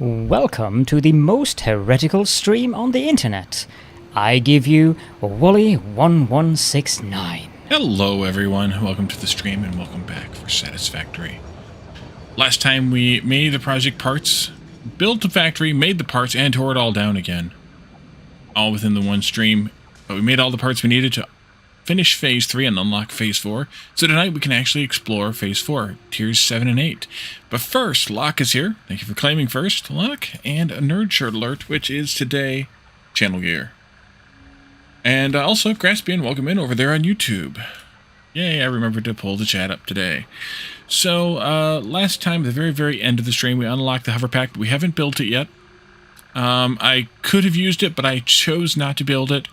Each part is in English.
Welcome to the most heretical stream on the internet. I give you Wooly1169. Hello everyone, welcome to the stream and welcome back for Satisfactory. Last time we made the project parts, built the factory, made the parts, and tore it all down again. All within the one stream, but we made all the parts we needed to finish Phase 3 and unlock Phase 4. So tonight we can actually explore Phase 4, Tiers 7 and 8. But first, Locke is here. Thank you for claiming first, Locke. And a Nerd Shirt Alert, which is today channel gear. And also, Graspian, welcome in over there on YouTube. Yay, I remembered to pull the chat up today. So, last time, at the very end of the stream, we unlocked the hover pack, but we haven't built it yet. I could have used it, but I chose not to build it.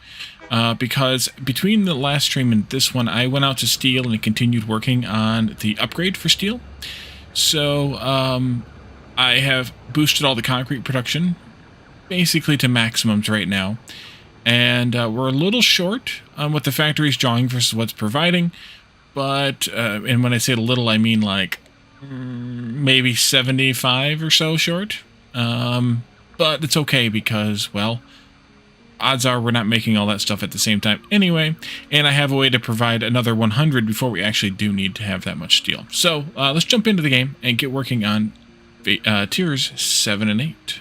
Because between the last stream and this one, I went out to steel and continued working on the upgrade for steel. So, I have boosted all the concrete production, basically to maximums right now. And we're a little short on what the factory's drawing versus what's providing. But, and when I say a little, I mean like maybe 75 or so short. But it's okay because, well, odds are we're not making all that stuff at the same time anyway, and I have a way to provide another 100 before we actually do need to have that much steel. So let's jump into the game and get working on tiers 7 and 8.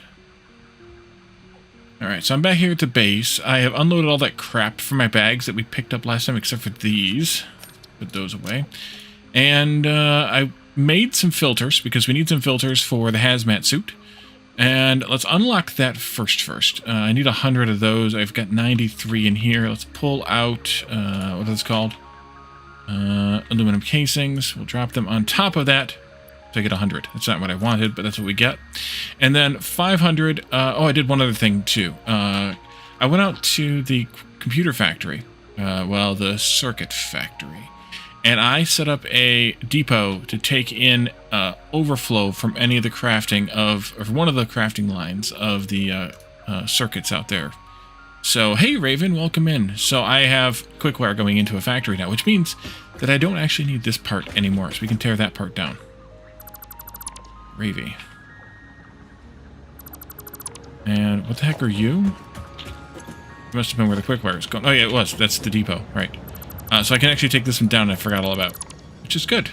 Alright, so I'm back here at the base. I have unloaded all that crap from my bags that we picked up last time, except for these. Put those away. And I made some filters, because we need some filters for the hazmat suit. And let's unlock that first. I need 100 of those. I've got 93 in here. Let's pull out, what is it called? Aluminum casings. We'll drop them on top of that to get 100. That's not what I wanted, but that's what we get. And then 500. Oh, I did one other thing, too. I went out to the computer factory. Well, the circuit factory. And I set up a depot to take in overflow from any of the crafting of, or one of the crafting lines of the circuits out there. So, hey Raven, welcome in. So I have quickwire going into a factory now, which means that I don't actually need this part anymore, so we can tear that part down. Ravy. And what the heck are you? It must have been where the quickwire is going. Oh yeah, it was. That's the depot, right. So I can actually take this one down I forgot all about, which is good.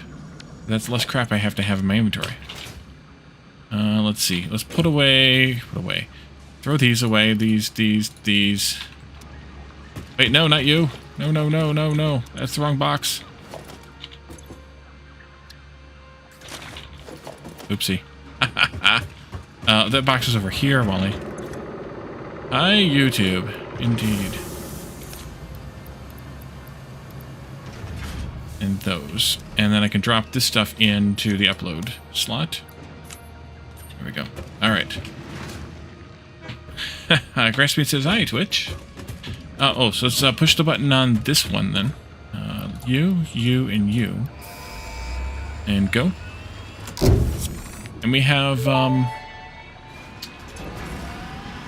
That's less crap I have to have in my inventory. Let's see. Let's put away. Throw these away. These. Wait, no, not you. No. That's the wrong box. Oopsie. That box is over here, Molly. Hi, YouTube. Indeed. And those. And then I can drop this stuff into the upload slot. There we go. Alright. Graspy says, hi, Twitch. So let's push the button on this one, then. You, and you. And go. And we have,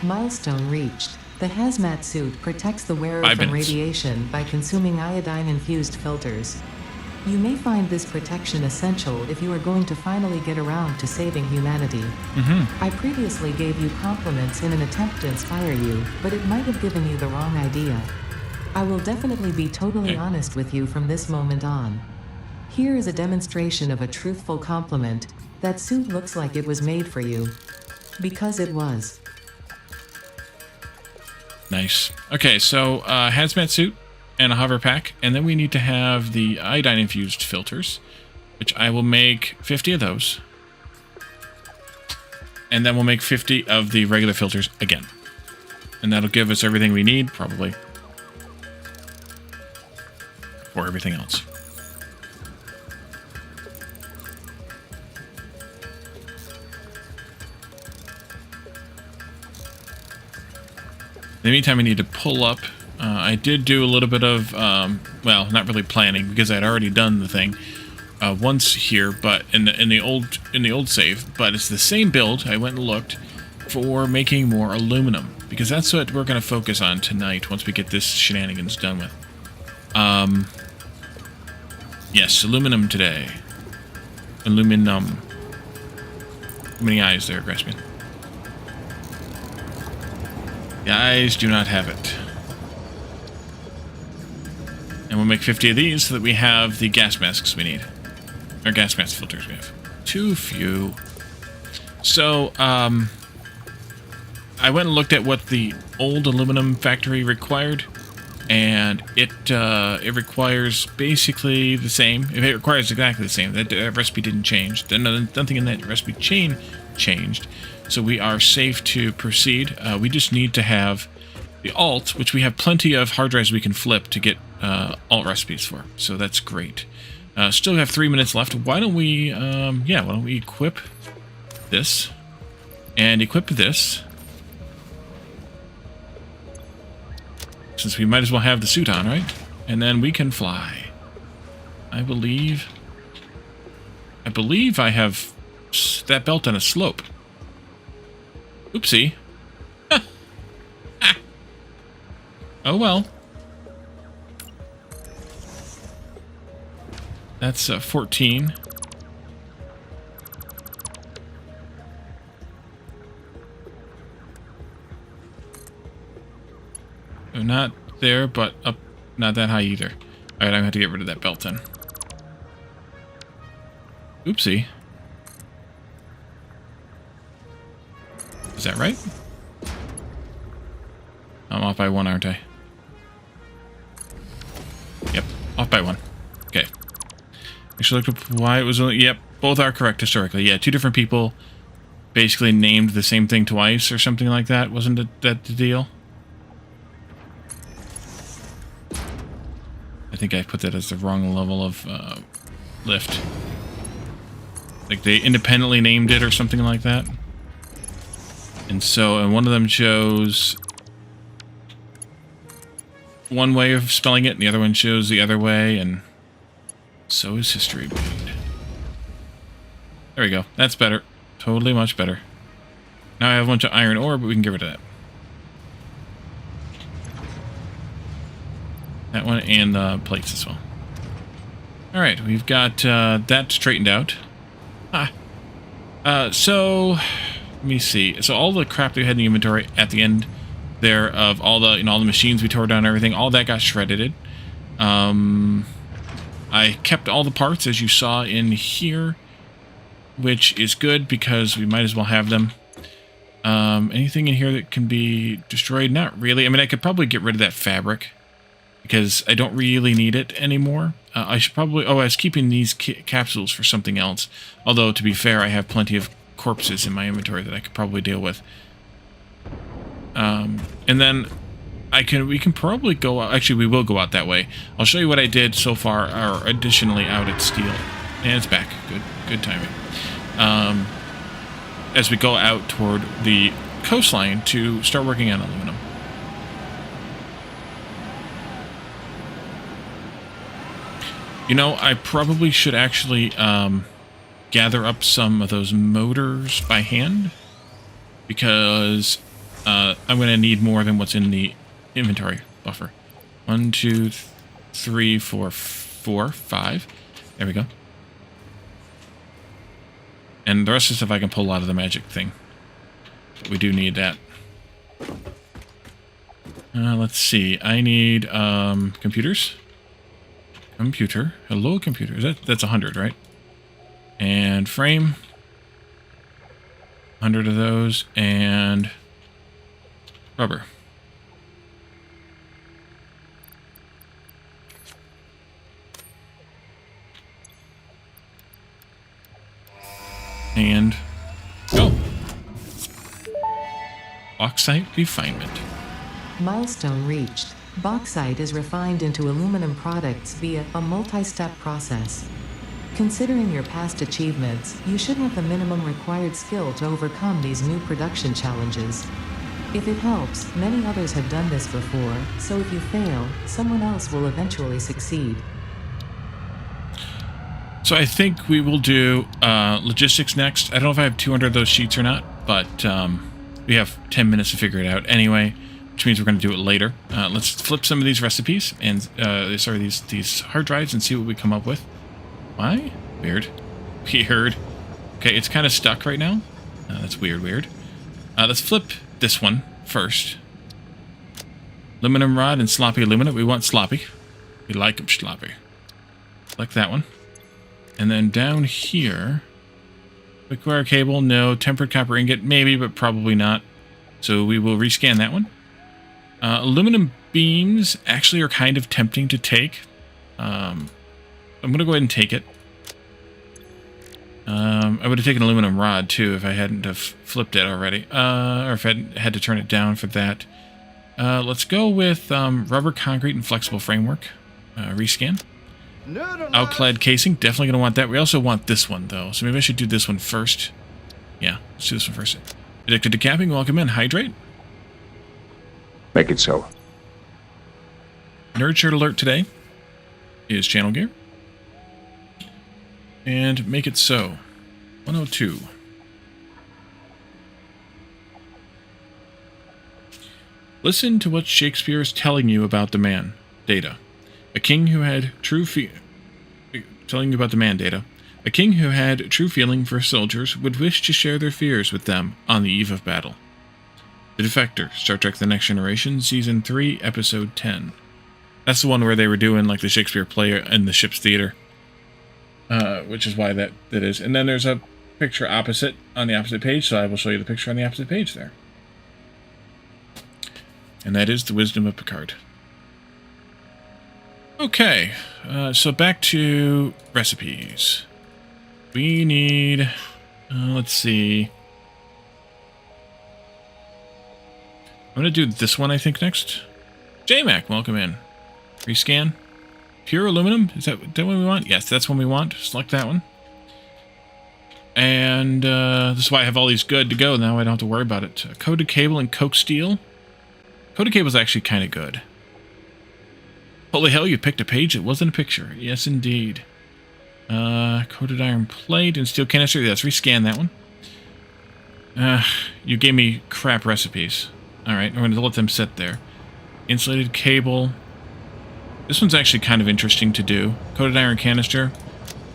Milestone reached. The hazmat suit protects the wearer from radiation by consuming iodine-infused filters. You may find this protection essential if you are going to finally get around to saving humanity. I previously gave you compliments in an attempt to inspire you, but it might have given you the wrong idea. I will definitely be totally honest with you from this moment on. Here is a demonstration of a truthful compliment. That suit looks like it was made for you. Because it was. Nice. Okay, so hazmat suit and a hover pack, and then we need to have the iodine-infused filters, which I will make 50 of those. And then we'll make 50 of the regular filters again. And that'll give us everything we need, probably, for everything else. In the meantime, I need to pull up. I did do a little bit of, well, not really planning because I'd already done the thing once here, but in the old save. But it's the same build. I went and looked for making more aluminum because that's what we're going to focus on tonight once we get this shenanigans done with. Yes, aluminum today. Aluminum. How many eyes there, Graspian? Guys do not have it. And we'll make 50 of these so that we have the gas masks we need. Or gas mask filters we have. Too few. So, I went and looked at what the old aluminum factory required, and it requires basically the same. It requires exactly the same. That recipe didn't change. Nothing in that recipe chain changed. So we are safe to proceed. We just need to have the alt, which we have plenty of hard drives we can flip to get alt recipes for. So that's great. Still have 3 minutes left. Why don't we, why don't we equip this and equip this, since we might as well have the suit on, right? And then we can fly. I believe I have that belt on a slope. Oopsie. Oh well. That's 14. Oh, not there, but up, not that high either. Alright, I'm gonna have to get rid of that belt then. Oopsie. Is that right? I'm off by 1, aren't I? Yep, off by 1. Okay. Actually looked up why it was only... Yep, both are correct historically. Yeah, 2 different people basically named the same thing twice or something like that. Wasn't that the deal? I think I put that as the wrong level of lift. Like they independently named it or something like that. And so, and one of them chose one way of spelling it, and the other one shows the other way, and so is history made. There we go. That's better. Totally much better. Now I have a bunch of iron ore, but we can get rid of that. That one and the plates as well. Alright, we've got that straightened out. So, let me see. So all the crap that we had in the inventory at the end there of all the, all the machines we tore down and everything, all that got shredded. I kept all the parts as you saw in here, which is good because we might as well have them. Anything in here that can be destroyed? Not really. I mean, I could probably get rid of that fabric because I don't really need it anymore. I should probably... Oh, I was keeping these capsules for something else. Although, to be fair, I have plenty of corpses in my inventory that I could probably deal with. And then we can probably go out... Actually, we will go out that way. I'll show you what I did so far, or additionally out at steel. And it's back. Good timing. As we go out toward the coastline to start working on aluminum. You know, I probably should actually gather up some of those motors by hand, because I'm going to need more than what's in the inventory buffer. 1, 2, 3, 4, 5. There we go. And the rest of the stuff I can pull out of the magic thing. But we do need that. Let's see. I need computers. Computer. Hello, computer. That's 100, right? And frame. 100 of those. And rubber. And go. Bauxite refinement. Milestone reached. Bauxite is refined into aluminum products via a multi-step process. Considering your past achievements, you should have the minimum required skill to overcome these new production challenges. If it helps, many others have done this before, so if you fail, someone else will eventually succeed. So I think we will do logistics next. I don't know if I have 200 of those sheets or not, but we have 10 minutes to figure it out anyway, which means we're going to do it later. Let's flip some of these recipes and these hard drives and see what we come up with. Why? Weird. Okay, it's kind of stuck right now. That's weird. Let's flip this one first. Aluminum rod and sloppy aluminum. We want sloppy. We like them sloppy. Like that one. And then down here, quick wire cable, no. Tempered copper ingot, maybe, but probably not. So we will rescan that one. Aluminum beams actually are kind of tempting to take. I'm going to go ahead and take it. I would have taken aluminum rod, too, if I hadn't have flipped it already. Or if I had to turn it down for that. Let's go with rubber, concrete, and flexible framework. Rescan. Outclad casing. Definitely going to want that. We also want this one, though. So maybe I should do this one first. Yeah, let's do this one first. Addicted to capping. Welcome in. Hydrate. Make it so. Nerd shirt alert today is channel gear. And make it so. 102. Listen to what Shakespeare is telling you about the man, Data. A king who had telling you about the man, Data. A king who had true feeling for soldiers would wish to share their fears with them on the eve of battle. The Defector, Star Trek The Next Generation, Season 3, Episode 10. That's the one where they were doing like the Shakespeare play in the ship's theater. Which is why that is. And then there's a picture opposite on the opposite page, so I will show you the picture on the opposite page there. And that is the wisdom of Picard. Okay, so back to recipes. We need, let's see. I'm going to do this one, I think, next. JMac, welcome in. Rescan. Pure aluminum, is that what we want? Yes, that's what we want. Select that one. And this is why I have all these good to go. Now I don't have to worry about it. Coated cable and coke steel. Coated cable is actually kind of good. Holy hell, you picked a page. It wasn't a picture. Yes, indeed. Coated iron plate and steel canister. Let's rescan that one. You gave me crap recipes. Alright, I'm going to let them sit there. Insulated cable. This one's actually kind of interesting to do. Coated iron canister.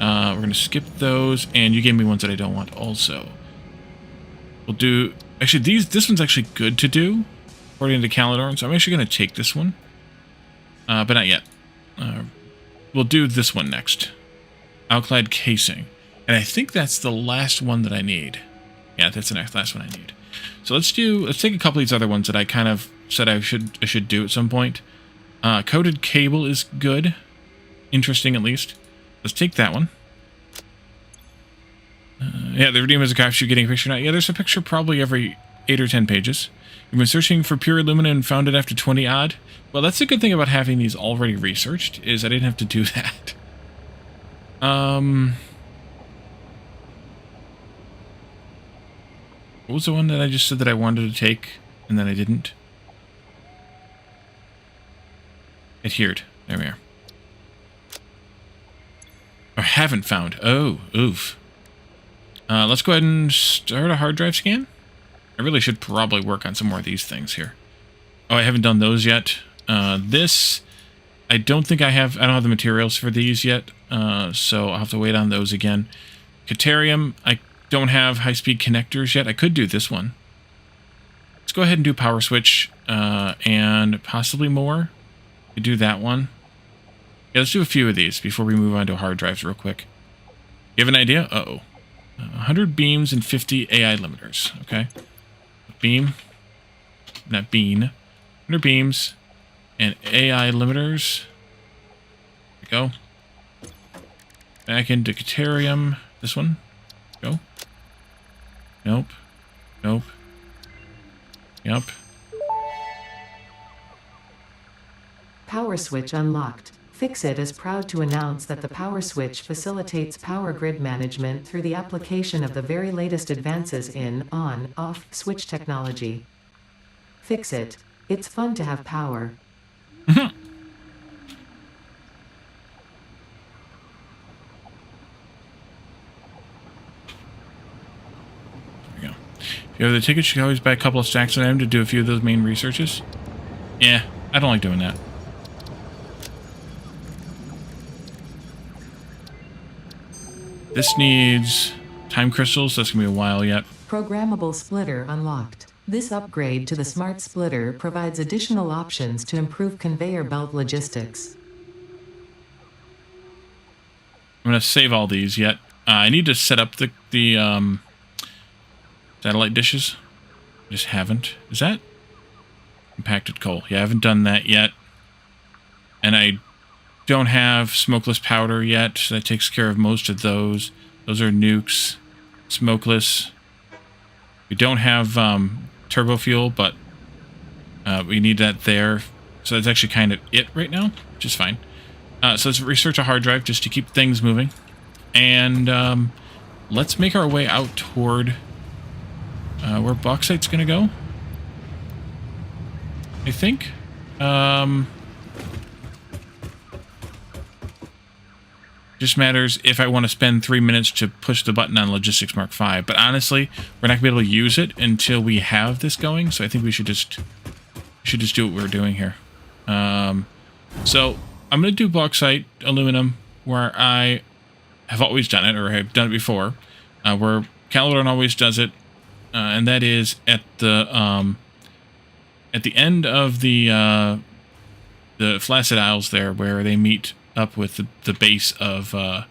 We're going to skip those. And you gave me ones that I don't want also. We'll do... Actually, this one's actually good to do, according to Calidorn. So I'm actually going to take this one. But not yet. We'll do this one next. Outclad casing. And I think that's the last one that I need. Yeah, that's the last one I need. So let's take a couple of these other ones that I kind of said I should do at some point. Coated cable is good. Interesting, at least. Let's take that one. Yeah, the Redeem as a craft, you're getting a picture now. Yeah, there's a picture probably every 8 or 10 pages. You've been searching for pure aluminum and found it after 20 odd. Well, that's the good thing about having these already researched, is I didn't have to do that. What was the one that I just said that I wanted to take, and then I didn't? Adhered. There we are. Or haven't found. Oh, oof. Let's go ahead and start a hard drive scan. I really should probably work on some more of these things here. Oh, I haven't done those yet. This, I don't think I don't have the materials for these yet, so I'll have to wait on those again. Caterium, I don't have high-speed connectors yet. I could do this one. Let's go ahead and do power switch, and possibly more. Could do that one. Yeah, let's do a few of these before we move on to hard drives real quick. You have an idea? Uh-oh. 100 beams and 50 AI limiters. Okay. Beam. Not bean. 100 beams and AI limiters. There we go. Back into Caterium. This one. Go. Nope. Nope. Yep. Power switch unlocked. Fixit is proud to announce that the power switch facilitates power grid management through the application of the very latest advances in on-off switch technology. Fixit. It's fun to have power. There we go. If you have the tickets, you can always buy a couple of stacks of them to do a few of those main researches. Yeah, I don't like doing that. This needs time crystals. That's going to be a while yet. Programmable splitter unlocked. This upgrade to the Smart Splitter provides additional options to improve conveyor belt logistics. I'm going to save all these yet. I need to set up the satellite dishes. I just haven't. Is that compacted coal? Yeah, I haven't done that yet. And I don't have smokeless powder yet. So that takes care of most of those. Those are nukes. Smokeless. We don't have turbo fuel, but we need that there. So that's actually kind of it right now, which is fine. So let's research a hard drive just to keep things moving. And let's make our way out toward where bauxite's going to go. I think. Just matters if I want to spend 3 minutes to push the button on Logistics Mark V. But honestly, we're not going to be able to use it until we have this going. So I think we should just do what we're doing here. So I'm going to do bauxite, aluminum, where I have always done it, or have done it before, where Caledon always does it, and that is at the end of the Flaccid Isles there, where they meet up with the base of the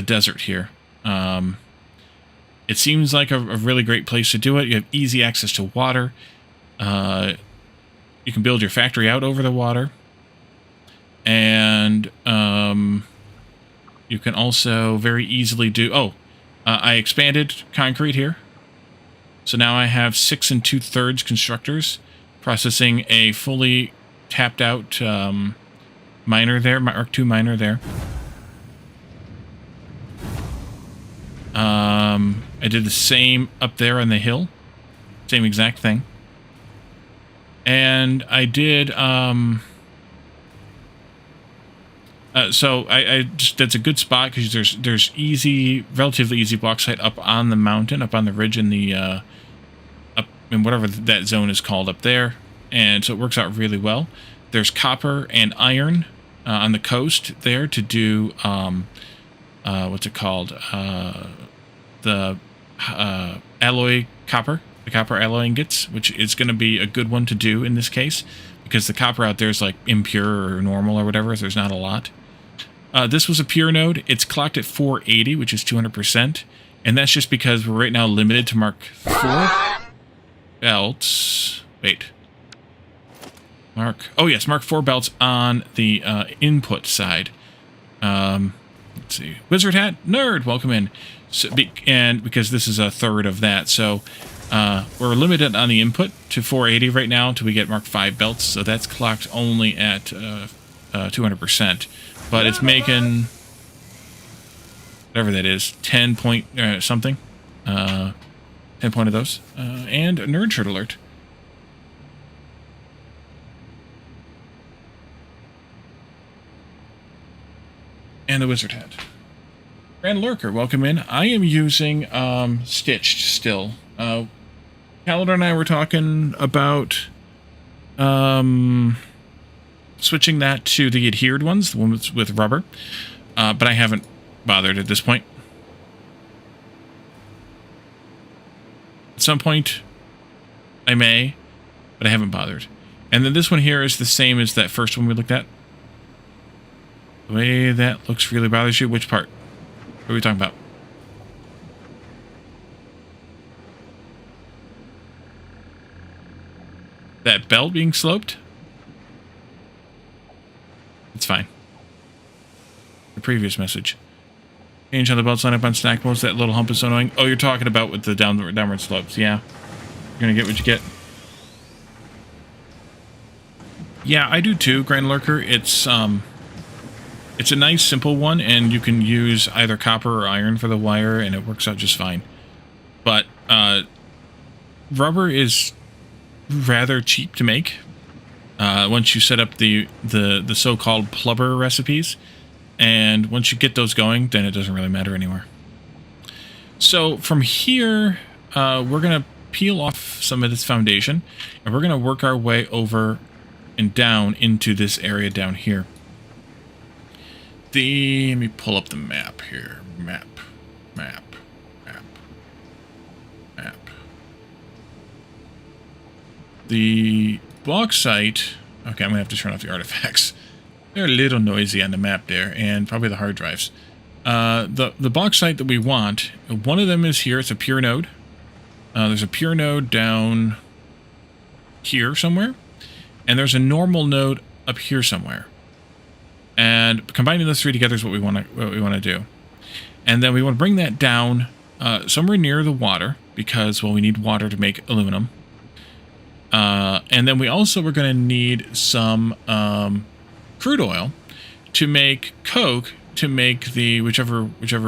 desert here. It seems like a really great place to do it. You have easy access to water. You can build your factory out over the water. And you can also very easily do... I expanded concrete here. So now I have 6 2/3 constructors processing a fully tapped out miner there, Mark II miner there. I did the same up there on the hill. Same exact thing. And I did... so I just, that's a good spot because there's relatively easy bauxite up on the mountain, up on the ridge in the up in whatever that zone is called up there, and so it works out really well. There's copper and iron on the coast there to do what's it called, the alloy copper, the copper alloy ingots, which is going to be a good one to do in this case because the copper out there is like impure or normal or whatever. So there's not a lot. This was a pure node. It's clocked at 480, which is 200%. And that's just because we're right now limited to Mark IV belts. Wait. Oh yes, Mark IV belts on the input side. Let's see. Wizard Hat? Nerd, welcome in. So, and because this is a third of that, so we're limited on the input to 480 right now until we get Mark V belts. So that's clocked only at 200%. But it's making, whatever that is, 10 point something. 10 point of those. And a nerd shirt alert. And the wizard hat. Grand Lurker, welcome in. I am using Stitched still. Caledon and I were talking about switching that to the adhered ones, the ones with rubber, but I haven't bothered at this point. At some point, I may, but I haven't bothered. And then this one here is the same as that first one we looked at. The way that looks really bothers you. Which part? What are we talking about? That belt being sloped? It's fine. The previous message. Change how the belts line up on stack modes. That little hump is so annoying. Oh, you're talking about with the downward slopes. Yeah. You're going to get what you get. Yeah, I do too, Grand Lurker. It's a nice, simple one, and you can use either copper or iron for the wire, and it works out just fine. But rubber is rather cheap to make. Once you set up the so-called plubber recipes, and once you get those going, then it doesn't really matter anymore. So from here, we're going to peel off some of this foundation, and we're going to work our way over and down into this area down here. Let me pull up the map here. Map. the bauxite... Okay, I'm going to have to turn off the artifacts. They're a little noisy on the map there, and probably the hard drives. The bauxite that we want, one of them is here. It's a pure node. There's a pure node down here somewhere, and there's a normal node up here somewhere. And combining those three together is what we want to do. And then we want to bring that down somewhere near the water, because, well, we need water to make aluminum. And then we also were going to need some crude oil to make coke, to make the whichever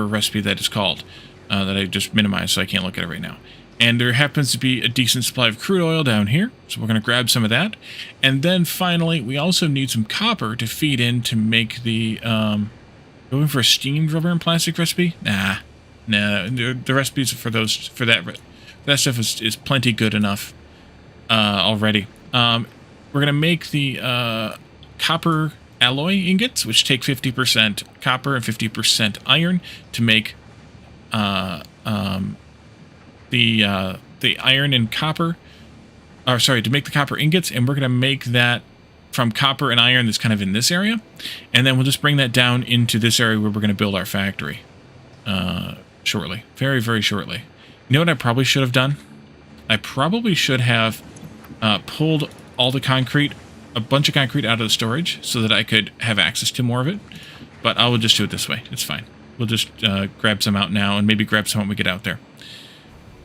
recipe that is called, that I just minimized so I can't look at it right now. And there happens to be a decent supply of crude oil down here, so we're going to grab some of that. And then finally, we also need some copper to feed in to make the... going for a steamed rubber and plastic recipe? Nah. The recipes for that stuff is plenty good enough already. We're going to make the copper alloy ingots, which take 50% copper and 50% iron to make the iron and copper, to make the copper ingots, and we're going to make that from copper and iron that's kind of in this area, and then we'll just bring that down into this area where we're going to build our factory shortly. Very, very shortly. You know what I probably should have done? I probably should have pulled all the concrete, a bunch of concrete out of the storage so that I could have access to more of it, but I will just do it this way. It's fine. We'll just grab some out now and maybe grab some when we get out there.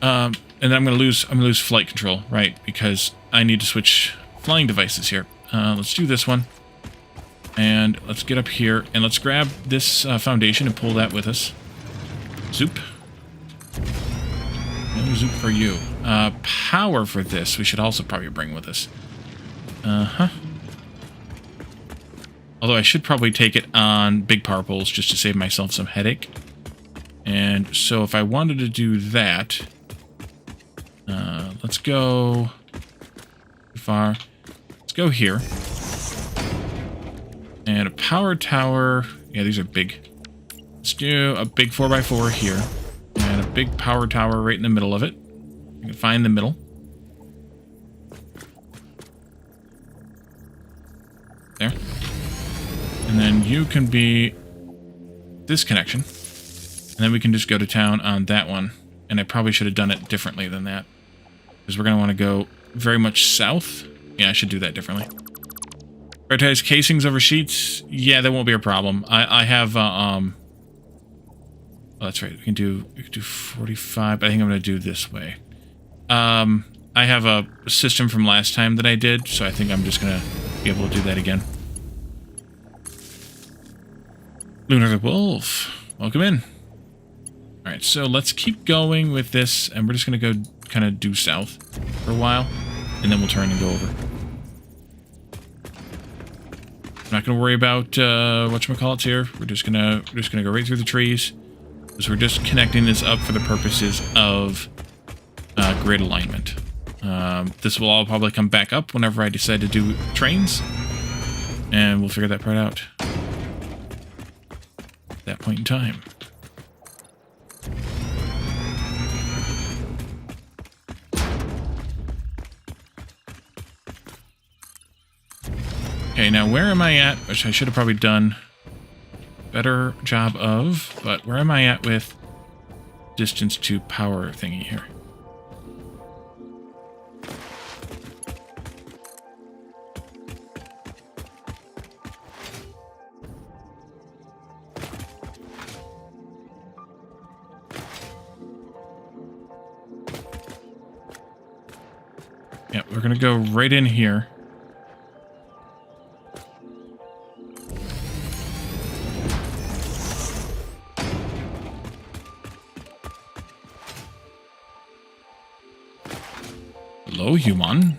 And then I'm gonna lose flight control, right? Because I need to switch flying devices here. Let's do this one, and let's get up here and let's grab this foundation and pull that with us. Zoop. No zoop for you. Power for this we should also probably bring with us. Although I should probably take it on big power poles just to save myself some headache. And so if I wanted to do that, let's go too far. Let's go here. And a power tower. Yeah, these are big. Let's do a big 4x4 here. And a big power tower right in the middle of it. You can find the middle. There. And then you can be this connection. And then we can just go to town on that one. And I probably should have done it differently than that. Because we're going to want to go very much south. Yeah, I should do that differently. Prioritize casings over sheets. Yeah, that won't be a problem. I have, oh, that's right. We can do 45, but I think I'm going to do this way. I have a system from last time that I did, so I think I'm just going to be able to do that again. Lunar the Wolf. Welcome in. Alright, so let's keep going with this, and we're just going to go kind of due south for a while, and then we'll turn and go over. I'm not going to worry about whatchamacallits here. We're just gonna go right through the trees, because we're just connecting this up for the purposes of grid alignment. This will all probably come back up whenever I decide to do trains, and we'll figure that part out at that point in time. Okay, now where am I at? Which I should have probably done a better job of, but where am I at with distance to power thingy here? Yeah, we're gonna go right in here. Hello, human.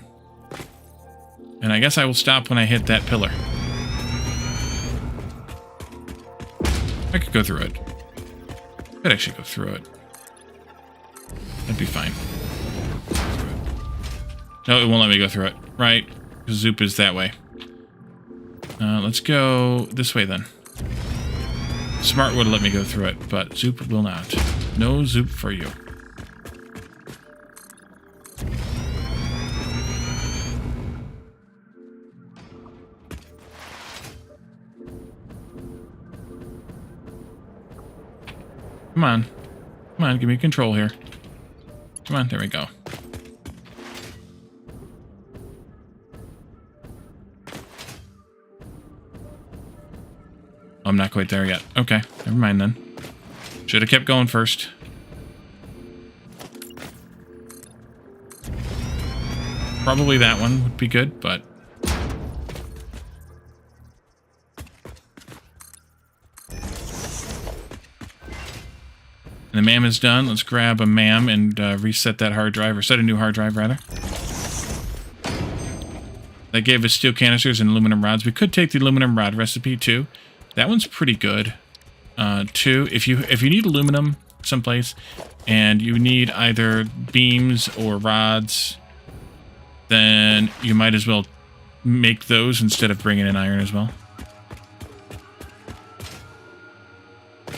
And I guess I will stop when I hit that pillar. I could go through it. Could actually go through it. That'd be fine. No, it won't let me go through it. Right. Zoop is that way. Let's go this way then. Smart would let me go through it, but Zoop will not. No Zoop for you. Come on. Come on, give me control here. Come on, there we go. I'm not quite there yet. Okay, never mind then. Should have kept going first. Probably that one would be good, but... And the MAM is done. Let's grab a MAM and reset that hard drive, or set a new hard drive, rather. That gave us steel canisters and aluminum rods. We could take the aluminum rod recipe, too. That one's pretty good. Too, if you need aluminum someplace, and you need either beams or rods, then you might as well make those instead of bringing in iron as well.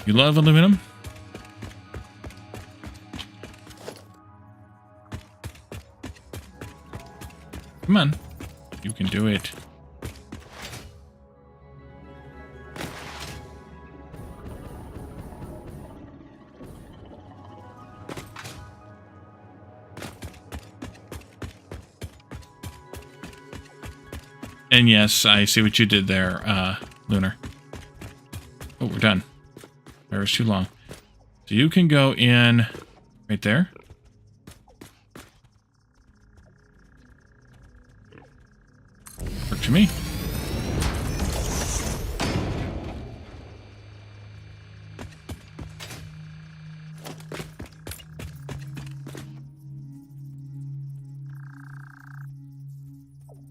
You love aluminum? Come on. You can do it. And yes, I see what you did there, Lunar. Oh, we're done. There was too long. So you can go in right there. Work to me.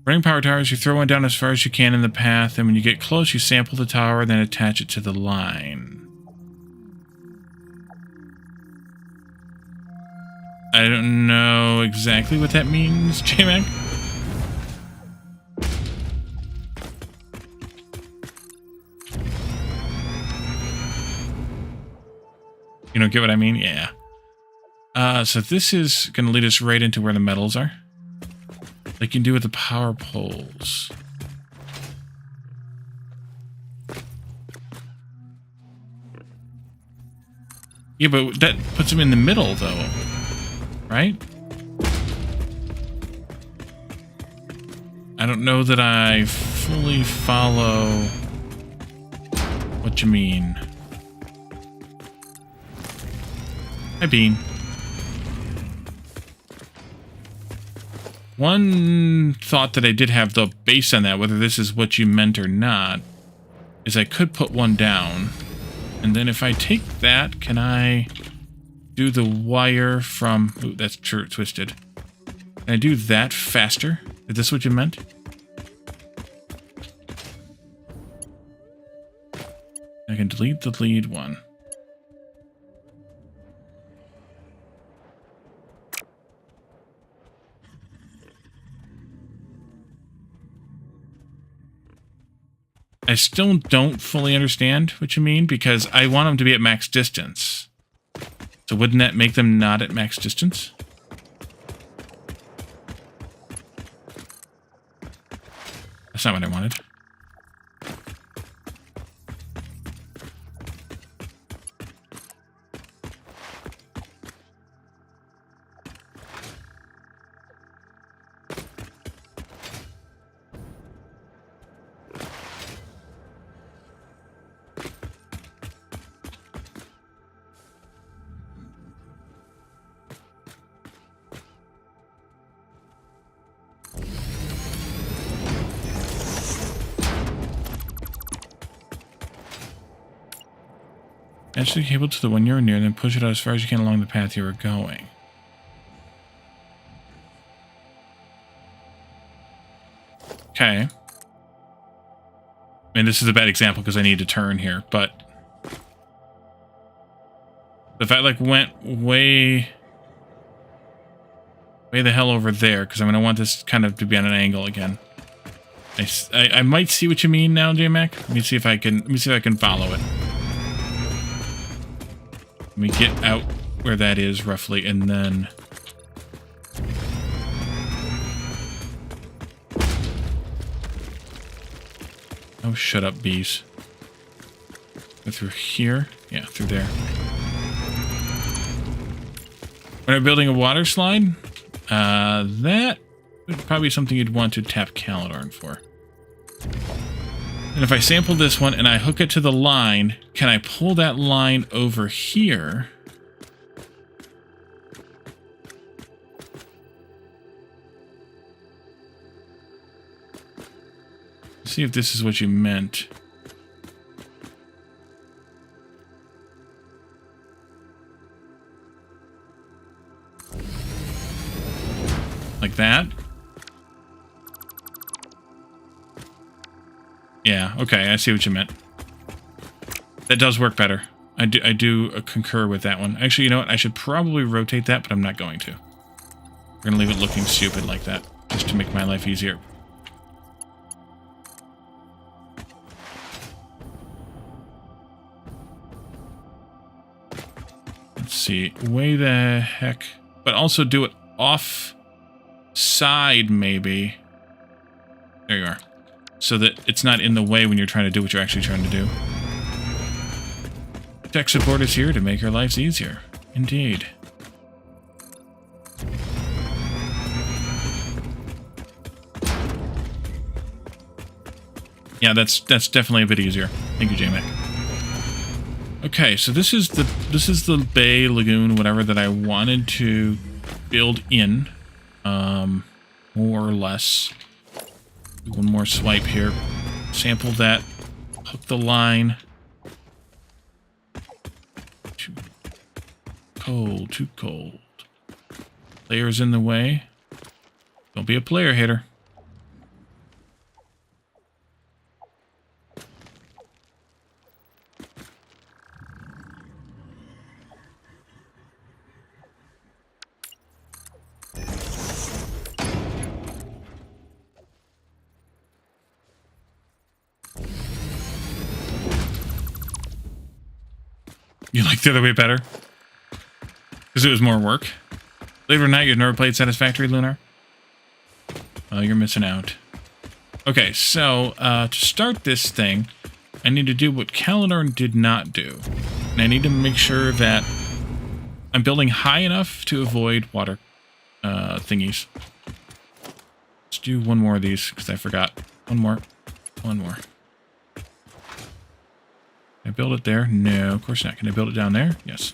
Running power towers, you throw one down as far as you can in the path, and when you get close, you sample the tower, then attach it to the line. I don't know exactly what that means, J-Mac. You don't get what I mean? Yeah. So this is going to lead us right into where the metals are. Like you can do with the power poles. Yeah, but that puts them in the middle, though. Right? I don't know that I fully follow what you mean. Hi, Bean. One thought that I did have, though, based on that, whether this is what you meant or not, is I could put one down. And then if I take that, can I do the wire from... Ooh, that's twisted. Can I do that faster? Is this what you meant? I can delete the lead one. I still don't fully understand what you mean, because I want them to be at max distance. So wouldn't that make them not at max distance? That's not what I wanted. Attach the cable to the one you were near, then push it out as far as you can along the path you were going. Okay. I mean, this is a bad example because I need to turn here, but... if I, like, went way the hell over there, because I'm going to want this kind of to be on an angle again. I might see what you mean now, J-Mac. Let me see if I can follow it. Let me get out where that is, roughly, and then... Oh, shut up, bees. Go through here? Yeah, through there. When I'm building a water slide, that would probably be something you'd want to tap Calidorn for. And if I sample this one and I hook it to the line, can I pull that line over here? See if this is what you meant. Like that? Yeah, okay, I see what you meant. That does work better. I do concur with that one. Actually, you know what? I should probably rotate that, but I'm not going to. We're going to leave it looking stupid like that, just to make my life easier. Let's see. Way the heck... But also do it off side, maybe. There you are. So that it's not in the way when you're trying to do what you're actually trying to do. Tech support is here to make our lives easier. Indeed. Yeah, that's definitely a bit easier. Thank you, J-Mac. Okay, so this is the bay, lagoon, whatever that I wanted to build in. More or less. One more swipe here. Sample that. Hook the line. Too cold, too cold. Player's in the way. Don't be a player hater. You like the other way better? Because it was more work? Believe it or not, you've never played Satisfactory, Lunar? Oh, you're missing out. Okay, so, to start this thing, I need to do what Calidorn did not do. And I need to make sure that I'm building high enough to avoid water thingies. Let's do one more of these, because I forgot. One more. One more. Can I build it there? No, of course not. Can I build it down there? Yes.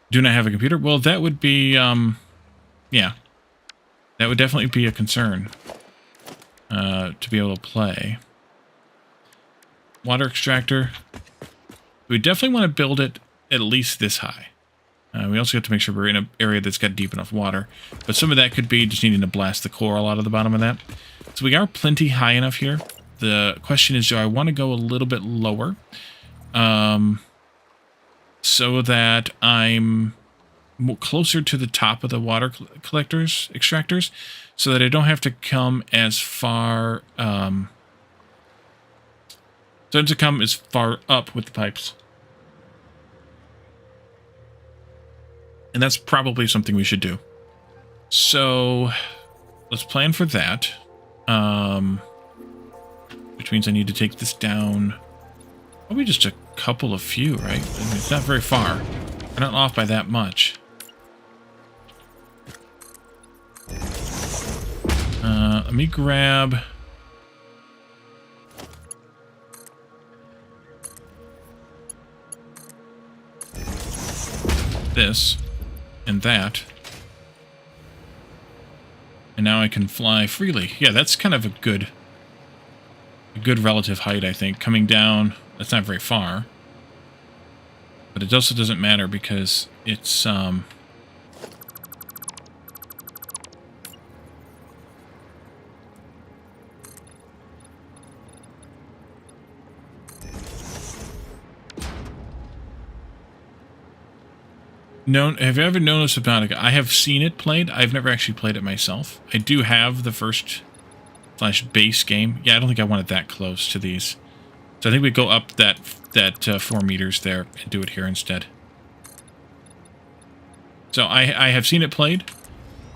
Do not have a computer? Well, that would be, yeah. That would definitely be a concern. To be able to play. Water extractor. We definitely want to build it at least this high. We also have to make sure we're in an area that's got deep enough water. But some of that could be just needing to blast the coral out of the bottom of that. So we are plenty high enough here. The question is, do I want to go a little bit lower? So that I'm closer to the top of the water extractors, so that I don't have to come as far, don't have to come as far up with the pipes. And that's probably something we should do. So, let's plan for that. Which means I need to take this down. Probably just a couple of few, right? I mean, it's not very far. We're not off by that much. Let me grab this and that. And now I can fly freely. Yeah, that's kind of a good relative height, I think. Coming down, that's not very far. But it also doesn't matter because it's, have you ever noticed about it? I have seen it played. I've never actually played it myself. I do have the first / base game. Yeah, I don't think I want it that close to these. So I think we go up that 4 meters there and do it here instead. So I have seen it played.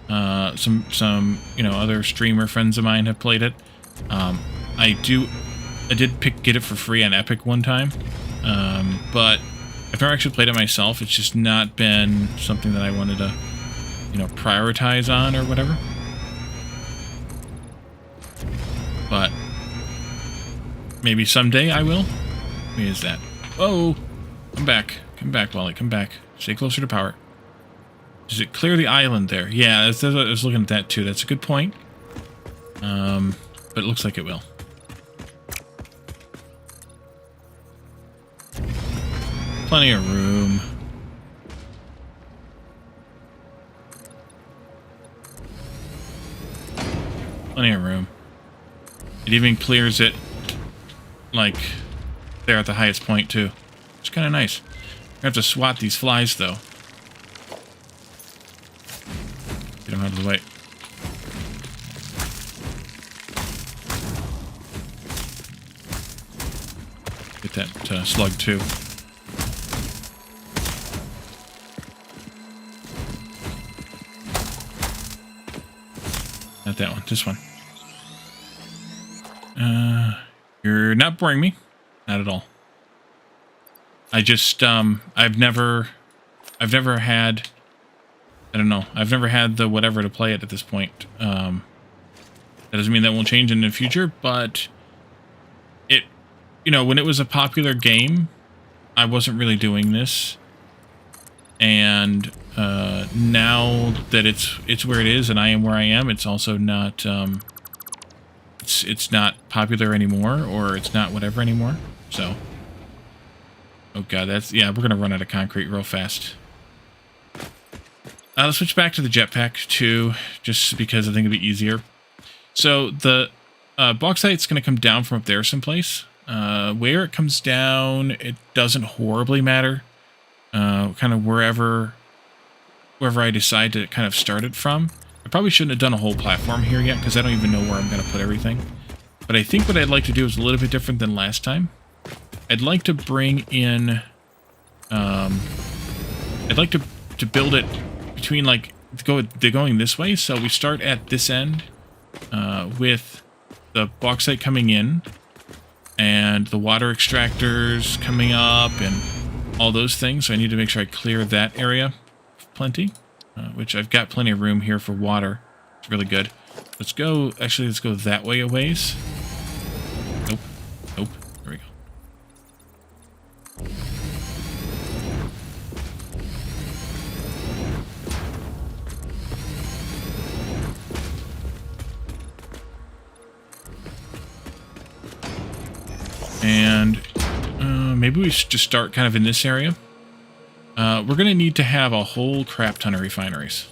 Some other streamer friends of mine have played it. I did get it for free on Epic one time. But I've never actually played it myself. It's just not been something that I wanted to, you know, prioritize on or whatever. But maybe someday I will. What is that? Whoa! Come back. Come back, Wally. Come back. Stay closer to power. Does it clear the island there? Yeah, I was looking at that too. That's a good point. But it looks like it will. Plenty of room. Plenty of room. It even clears it, like, there at the highest point, too. It's kind of nice. I have to swat these flies, though. Get them out of the way. Get that slug, too. Not that one, this one. You're not boring me. Not at all. I just, I've never had, I don't know, I've never had the whatever to play it at this point. That doesn't mean that won't change in the future, but it, you know, when it was a popular game, I wasn't really doing this. And now that it's where it is and I am where I am, it's also not it's not popular anymore, or it's not whatever anymore. So, oh god, that's, yeah, we're gonna run out of concrete real fast. Let's switch back to the jetpack too, just because I think it'll be easier. So the bauxite's gonna come down from up there someplace. Where it comes down, it doesn't horribly matter. Kind of wherever I decide to kind of start it from. I probably shouldn't have done a whole platform here yet, because I don't even know where I'm going to put everything. But I think what I'd like to do is a little bit different than last time. I'd like to bring in... I'd like to build it between, like, they're going this way, so we start at this end with the bauxite coming in, and the water extractors coming up, and all those things. So I need to make sure I clear that area plenty, which I've got plenty of room here for water. It's really good. Let's go, actually, let's go that way a ways. Nope. Nope. There we go. And maybe we should just start kind of in this area. We're going to need to have a whole crap ton of refineries.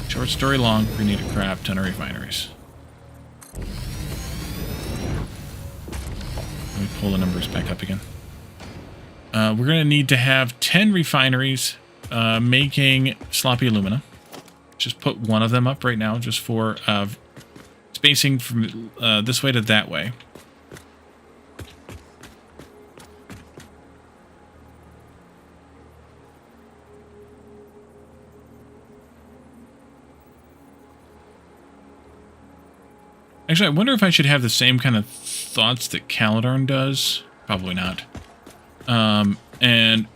Short story long, we're going to need a crap ton of refineries. Let me pull the numbers back up again. We're going to need to have 10 refineries making sloppy alumina. Just put one of them up right now, just for spacing from this way to that way. Actually, I wonder if I should have the same kind of thoughts that Caledon does. Probably not. And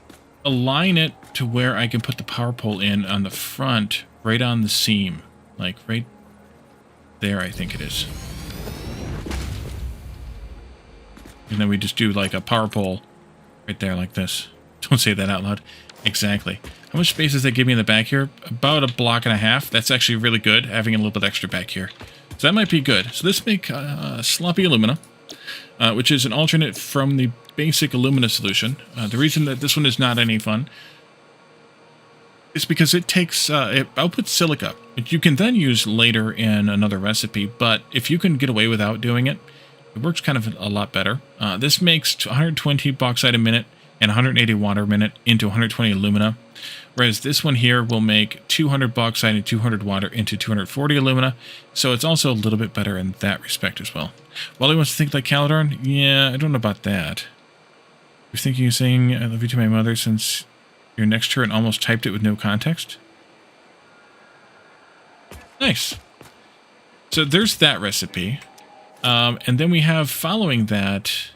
align it to where I can put the power pole in on the front, right on the seam. Like, right there, I think it is. And then we just do, like, a power pole right there, like this. Don't say that out loud. Exactly. How much space does that give me in the back here? About a block and a half. That's actually really good, having a little bit extra back here. So that might be good. So this make sloppy alumina, which is an alternate from the basic alumina solution. The reason that this one is not any fun is because it takes it outputs silica, which you can then use later in another recipe. But if you can get away without doing it, it works kind of a lot better. This makes 120 bauxite a minute and 180 water a minute into 120 alumina. Whereas this one here will make 200 bauxite and 200 water into 240 alumina. So it's also a little bit better in that respect as well. Wally wants to think like Caledon? Yeah, I don't know about that. You're thinking of saying I love you to my mother since your next turn almost typed it with no context? Nice. So there's that recipe. And then we have following that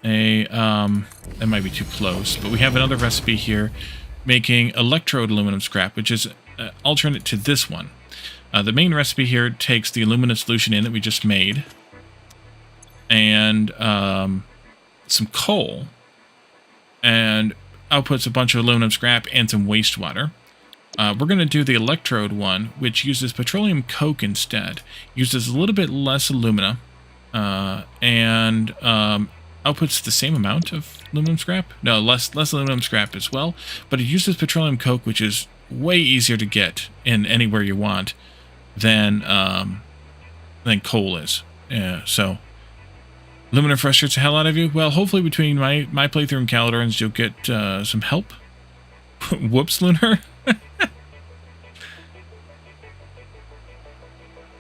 that might be too close, but we have another recipe here making electrode aluminum scrap, which is alternate to this one. The main recipe here takes the aluminum solution in that we just made, and some coal, and outputs a bunch of aluminum scrap and some wastewater. We're going to do the electrode one, which uses petroleum coke instead. Uses a little bit less alumina, and outputs the same amount of aluminum scrap. No, less aluminum scrap as well, but it uses petroleum coke, which is way easier to get in anywhere you want than coal is. So aluminum frustrates the hell out of you. Well, hopefully between my playthrough and Calidorn's, you'll get some help. Whoops, Lunar.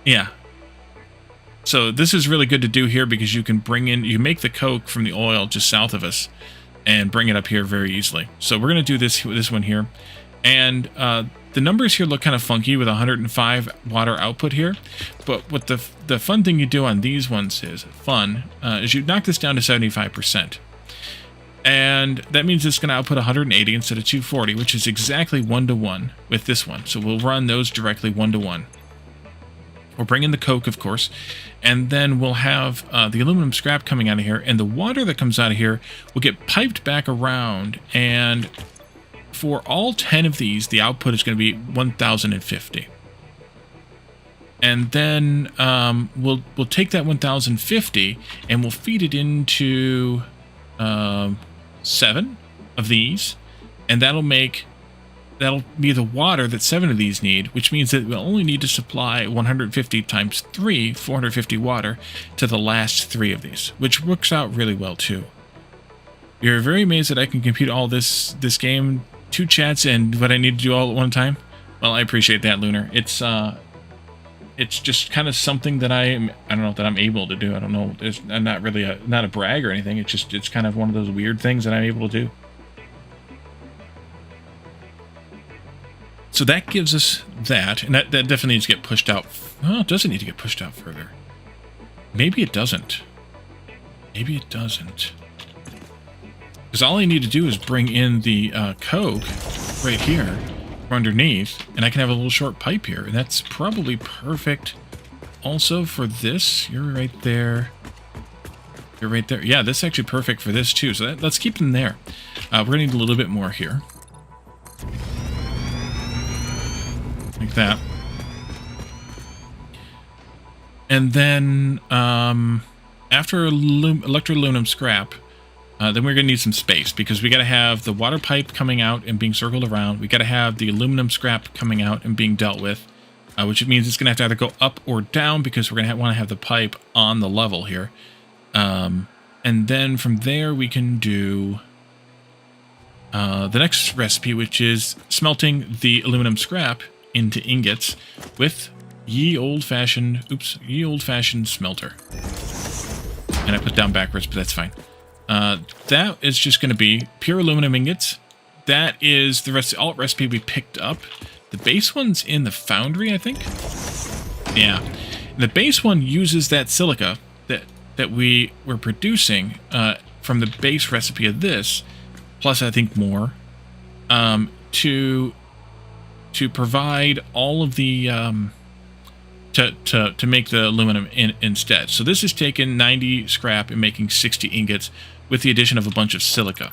Yeah. So this is really good to do here because you can you make the coke from the oil just south of us and bring it up here very easily. So we're going to do this one here. And the numbers here look kind of funky with 105 water output here. But what the fun thing you do on these ones is you knock this down to 75%. And that means it's going to output 180 instead of 240, which is exactly 1-to-1 with this one. So we'll run those directly 1-to-1. We'll bring in the coke, of course, and then we'll have the aluminum scrap coming out of here, and the water that comes out of here will get piped back around, and for all 10 of these, the output is going to be 1,050. And then we'll take that 1,050 and we'll feed it into 7 of these, and that'll be the water that 7 of these need, which means that we'll only need to supply 150 times 3, 450 water to the last 3 of these, which works out really well too. You're very amazed that I can compute all this game, 2 chats, and what I need to do all at one time? Well, I appreciate that, Lunar. It's just kind of something that I'm able to do. I don't know. I'm not really not a brag or anything. It's kind of one of those weird things that I'm able to do. So that gives us that, and that definitely needs to get pushed out. Oh, it doesn't need to get pushed out further. Maybe it doesn't. Maybe it doesn't. Because all I need to do is bring in the coke right here from underneath, and I can have a little short pipe here, and that's probably perfect also for this. You're right there. You're right there. Yeah, this is actually perfect for this too, so let's keep them there. We're going to need a little bit more here. Like that. And then after electro-aluminum scrap, then we're going to need some space because we got to have the water pipe coming out and being circled around. We got to have the aluminum scrap coming out and being dealt with, which means it's going to have to either go up or down because we're going to want to have the pipe on the level here. And then from there we can do the next recipe, which is smelting the aluminum scrap into ingots with ye old-fashioned smelter. And I put down backwards, but that's fine. That is just going to be pure aluminum ingots. That is the alt recipe we picked up. The base one's in the foundry, I think. Yeah. The base one uses that silica that we were producing from the base recipe of this, plus I think more, to provide all of the to make the aluminum instead. So this is taking 90 scrap and making 60 ingots with the addition of a bunch of silica.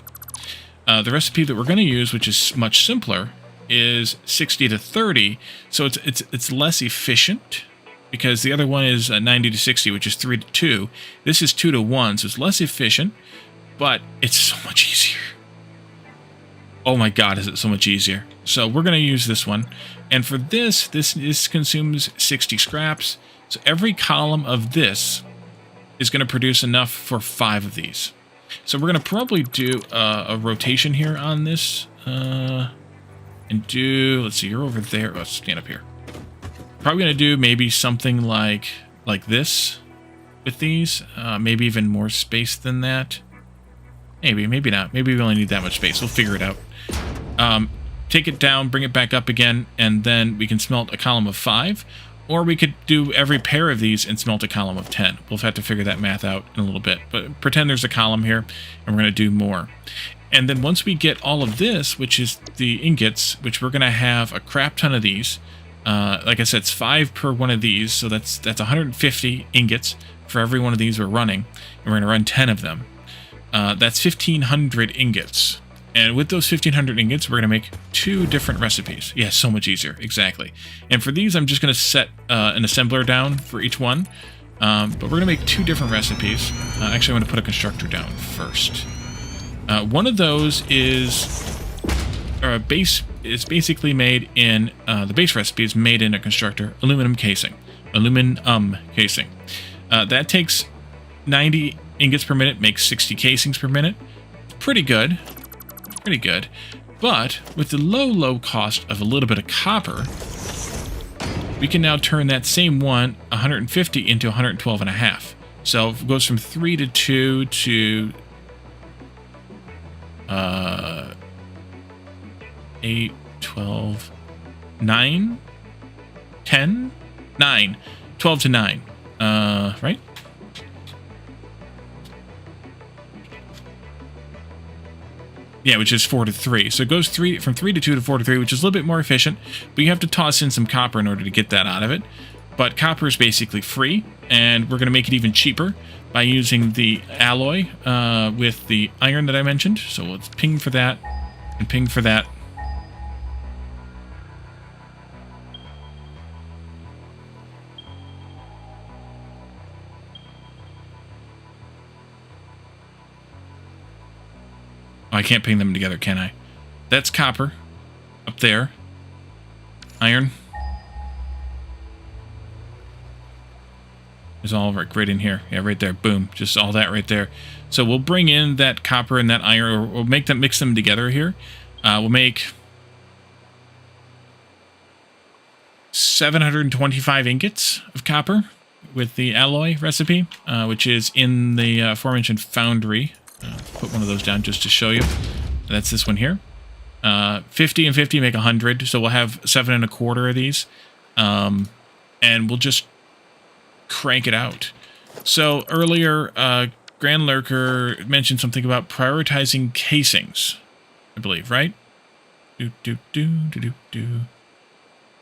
The recipe that we're going to use, which is much simpler, is 60 to 30. So it's less efficient because the other one is 90 to 60, which is 3 to 2. This is 2 to 1, so it's less efficient, but it's so much easier. Oh my god, is it so much easier. So we're going to use this one. And for this consumes 60 scraps. So every column of this is going to produce enough for 5 of these. So we're going to probably do a rotation here on this. And do, let's see, you're over there. Let's stand up here. Probably going to do maybe something like this with these. Maybe even more space than that. Maybe not. Maybe we only need that much space. We'll figure it out. Take it down, bring it back up again, and then we can smelt a column of 5. Or we could do every pair of these and smelt a column of 10. We'll have to figure that math out in a little bit. But pretend there's a column here, and we're going to do more. And then once we get all of this, which is the ingots, which we're going to have a crap ton of these. Like I said, it's 5 per one of these, so that's 150 ingots for every one of these we're running. And we're going to run 10 of them. That's 1,500 ingots. And with those 1,500 ingots, we're going to make 2 different recipes. Yeah, so much easier. Exactly. And for these, I'm just going to set an assembler down for each one. But we're going to make 2 different recipes. Actually, I'm going to put a constructor down first. One of those is basically made in the base recipe is made in a constructor aluminum casing. That takes 90 ingots per minute, makes 60 casings per minute. Pretty good. Pretty good. But with the low cost of a little bit of copper, we can now turn that same 150 into 112.5. So it goes from 3 to 2 to 8, 12, 9, 10, 9, 12 to 9, right? Yeah, which is 4 to 3. So it goes from 3 to 2 to 4 to 3, which is a little bit more efficient, but you have to toss in some copper in order to get that out of it. But copper is basically free, and we're going to make it even cheaper by using the alloy with the iron that I mentioned. So let's ping for that and ping for that. Oh, I can't ping them together, can I? That's copper up there. Iron is all right in here. Yeah, right there. Boom. Just all that right there. So we'll bring in that copper and that iron, or we'll make them mix them together here. We'll make 725 ingots of copper with the alloy recipe, which is in the aforementioned foundry. Put one of those down just to show you. That's this one here. 50 and 50 make 100, so we'll have 7 1/4 of these. And we'll just crank it out. So earlier, Grand Lurker mentioned something about prioritizing casings, I believe, right?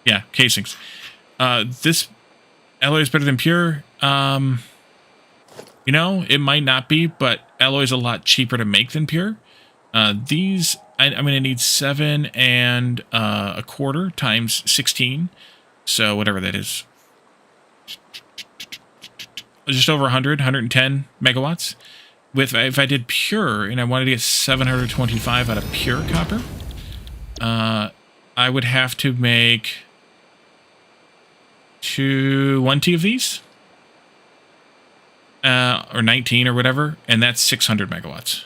Yeah, casings. This alloy is better than pure. You know, it might not be, but alloy is a lot cheaper to make than pure. These, I'm going to need 7 1/4 times 16. So whatever that is. Just over 110 megawatts. If I did pure and I wanted to get 725 out of pure copper, I would have to make 20 of these. Or 19 or whatever, and that's 600 megawatts.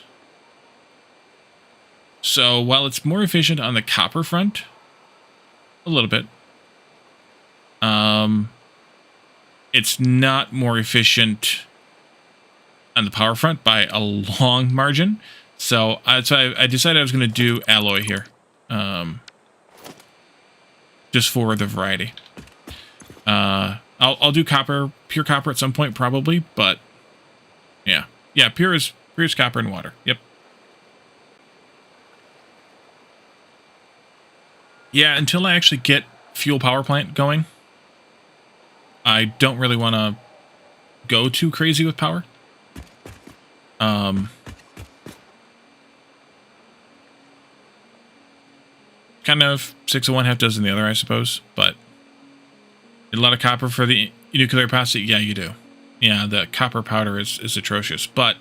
So while it's more efficient on the copper front, a little bit, it's not more efficient on the power front by a long margin. So I decided I was going to do alloy here, just for the variety. I'll do copper, pure copper at some point probably, but yeah, pure is copper and water. Yep. Yeah, until I actually get fuel power plant going, I don't really want to go too crazy with power. Kind of 6 of one, half dozen the other, I suppose, but a lot of copper for the nuclear capacity. Yeah, you do. Yeah, the copper powder is atrocious, but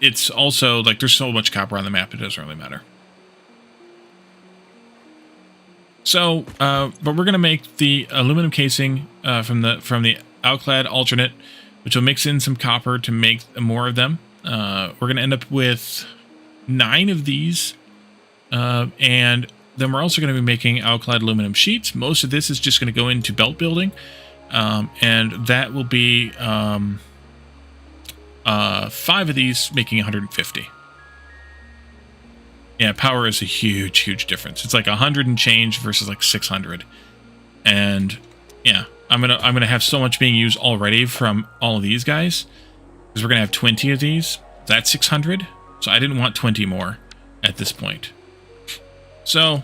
it's also like there's so much copper on the map it doesn't really matter. So, but we're gonna make the aluminum casing from the Outclad alternate, which will mix in some copper to make more of them. We're gonna end up with 9 of these, and then we're also going to be making Outclad aluminum sheets. Most of this is just going to go into belt building, and that will be 5 of these making 150. Yeah, power is a huge, huge difference. It's like 100 and change versus like 600. And yeah, I'm gonna have so much being used already from all of these guys, because we're gonna have 20 of these. That's 600. So I didn't want 20 more at this point. So,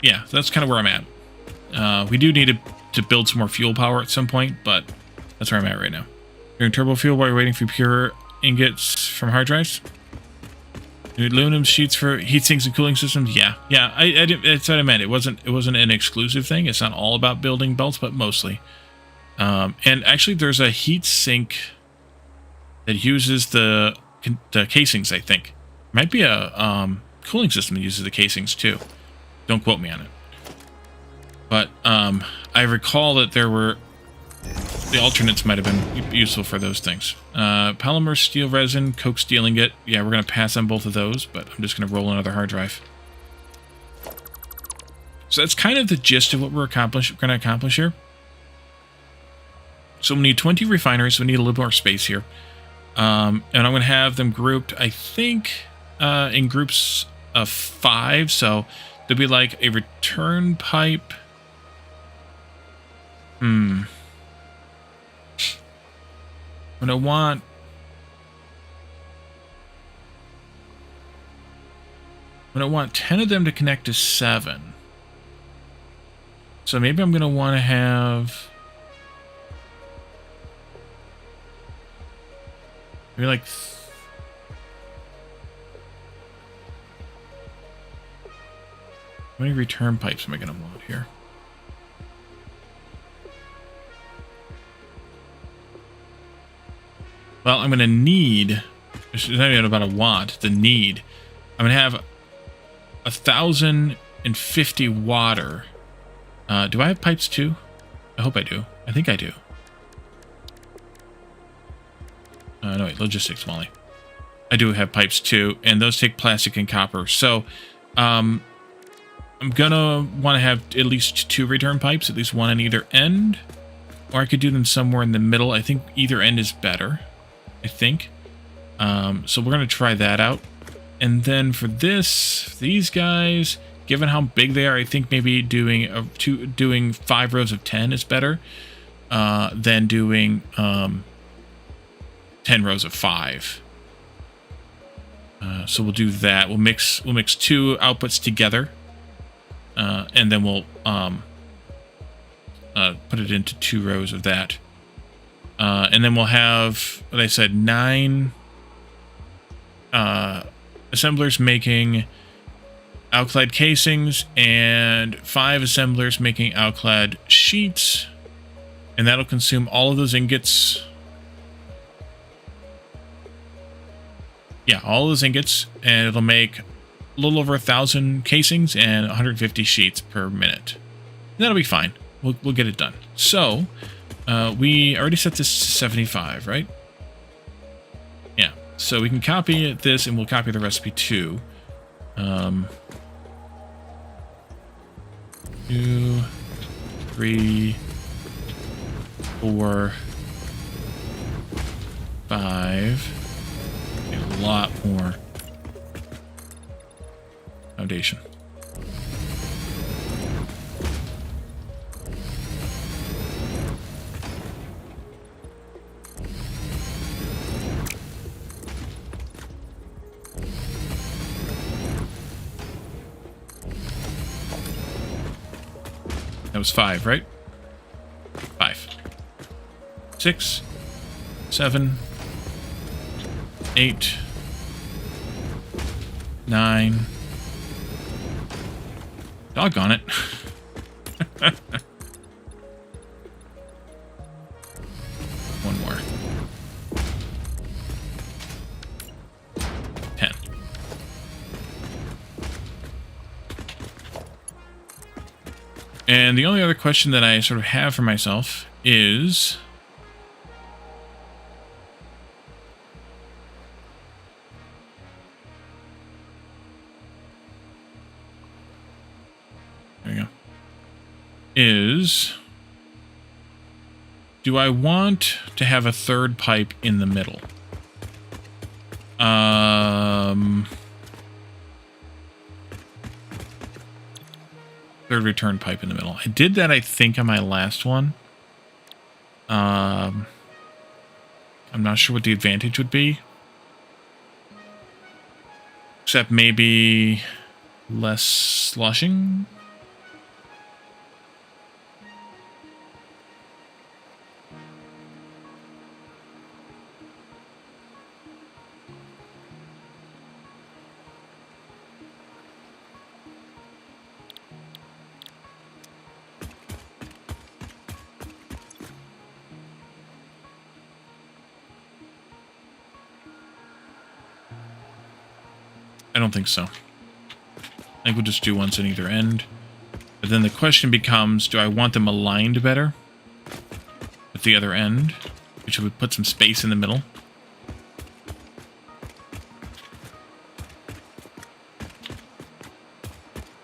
yeah, that's kind of where I'm at. We do need to build some more fuel power at some point, but that's where I'm at right now. Doing turbo fuel while you're waiting for pure ingots from hard drives. New aluminum sheets for heat sinks and cooling systems. Yeah, that's what I meant. It wasn't an exclusive thing. It's not all about building belts, but mostly. And actually, there's a heat sink that uses the casings. I think might be a cooling system that uses the casings too. Don't quote me on it. But I recall that there were the alternates might have been useful for those things. Polymer steel resin, coke steel ingot. Yeah, we're going to pass on both of those, but I'm just going to roll another hard drive. So that's kind of the gist of what we're going to accomplish here. So we need 20 refineries, so we need a little more space here. And I'm going to have them grouped, I think, in groups of 5. So there'll be like a return pipe. What I want... But I want 10 of them to connect to 7. So maybe I'm going to want to have... maybe like... how many return pipes am I going to want here? Well, I'm going to need... it's not even about a want, the need. I'm going to have 1,050 water. Do I have pipes too? I hope I do. I think I do. No, wait, logistics, Molly. I do have pipes too, and those take plastic and copper. So, I'm gonna want to have at least 2 return pipes, at least one on either end. Or I could do them somewhere in the middle. I think either end is better. I think. So we're gonna try that out. And then for these guys, given how big they are, I think maybe doing 5 rows of 10 is better than doing 10 rows of 5. So we'll do that. We'll mix 2 outputs together, and then we'll put it into 2 rows of that. And then we'll have, what I said, 9 assemblers making alclad casings and 5 assemblers making alclad sheets. And that'll consume all of those ingots. Yeah, all of those ingots. And it'll make a little over 1,000 casings and 150 sheets per minute. And that'll be fine. We'll get it done. So... we already set this to 75, right? Yeah. So we can copy this, and we'll copy the recipe too. 2, 3, 4, 5. A lot more foundation. That was 5, right? 5. 6, 7, 8, 9. Doggone it. One more. 10. And the only other question that I sort of have for myself is... there we go. Is... do I want to have a 3rd pipe in the middle? Third return pipe in the middle. I did that, I think, on my last one. I'm not sure what the advantage would be. Except maybe less sloshing. I don't think so. I think we'll just do ones on either end. But then the question becomes, do I want them aligned better with the other end? Which would put some space in the middle.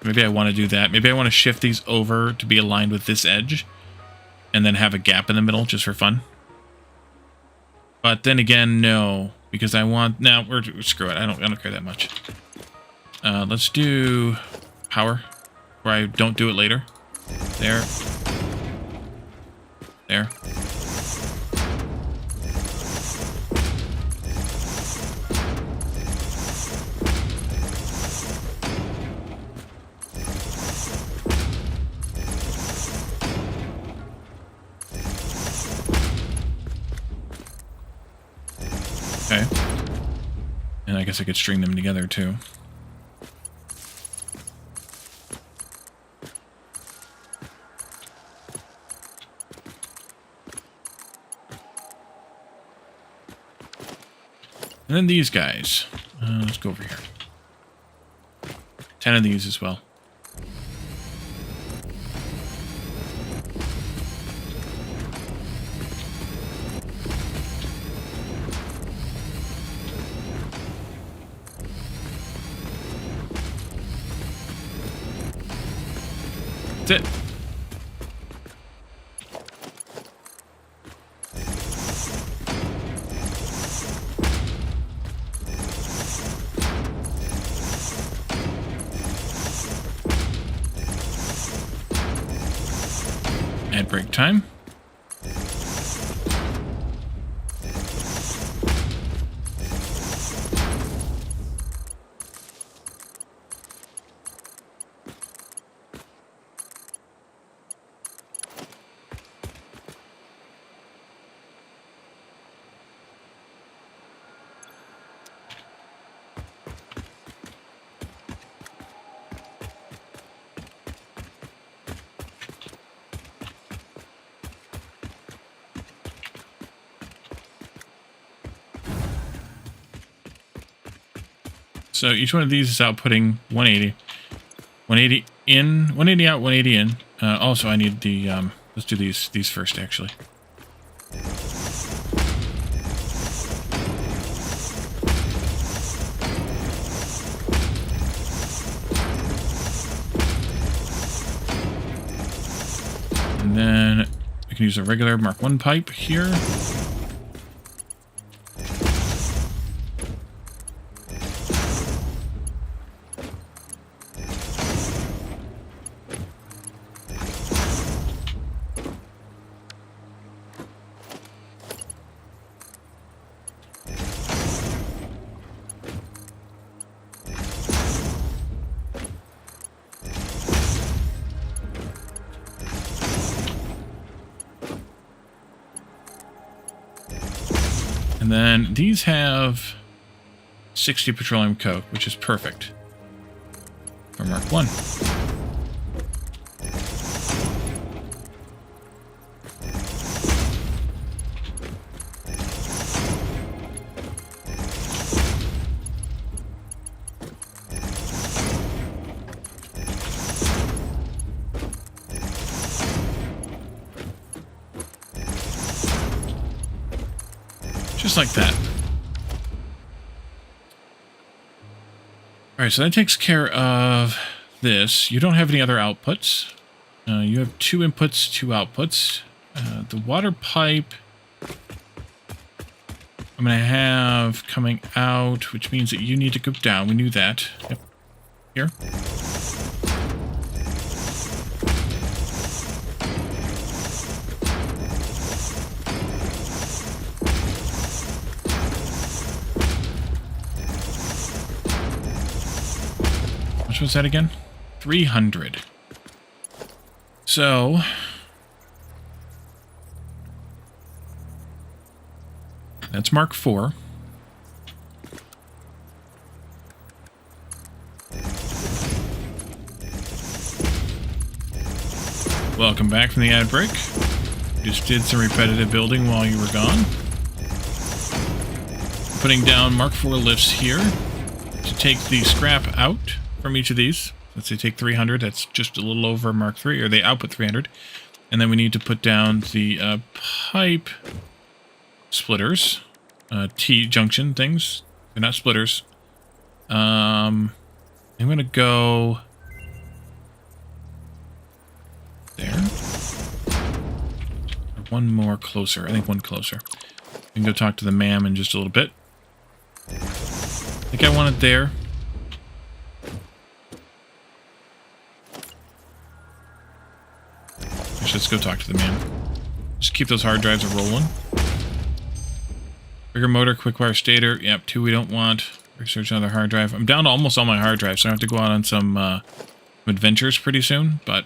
Maybe I want to do that. Maybe I want to shift these over to be aligned with this edge. And then have a gap in the middle just for fun. But then again, no. Because I want... No, screw it. I don't care that much. Let's do power, where I don't do it later. There. There. Okay. And I guess I could string them together too. And then these guys. Let's go over here. 10 of these as well. That's it. Add break time. So each one of these is outputting 180. 180 in, 180 out, 180 in. Also, I need the, let's do these first, actually. And then we can use a regular Mark 1 pipe here. And then these have 60 petroleum coke, which is perfect for Mark 1. Just like that. Alright, so that takes care of this. You don't have any other outputs. You have 2 inputs, 2 outputs. The water pipe... I'm going to have coming out, which means that you need to go down. We knew that. Yep. Here. How much was that again? 300. So... that's Mark IV. Welcome back from the ad break. Just did some repetitive building while you were gone. Putting down Mark IV lifts here to take the scrap out from each of these. Let's say take 300. That's just a little over Mark III, or they output 300. And then we need to put down the pipe splitters, T-junction things. They're not splitters. I'm going to go there. Or one more closer. I think one closer. I can go talk to the ma'am in just a little bit. I think I want it there. Let's go talk to the man. Just keep those hard drives rolling. Bigger motor, quick wire stator. Yep, 2 we don't want. Research another hard drive. I'm down to almost all my hard drives, so I have to go out on some adventures pretty soon. But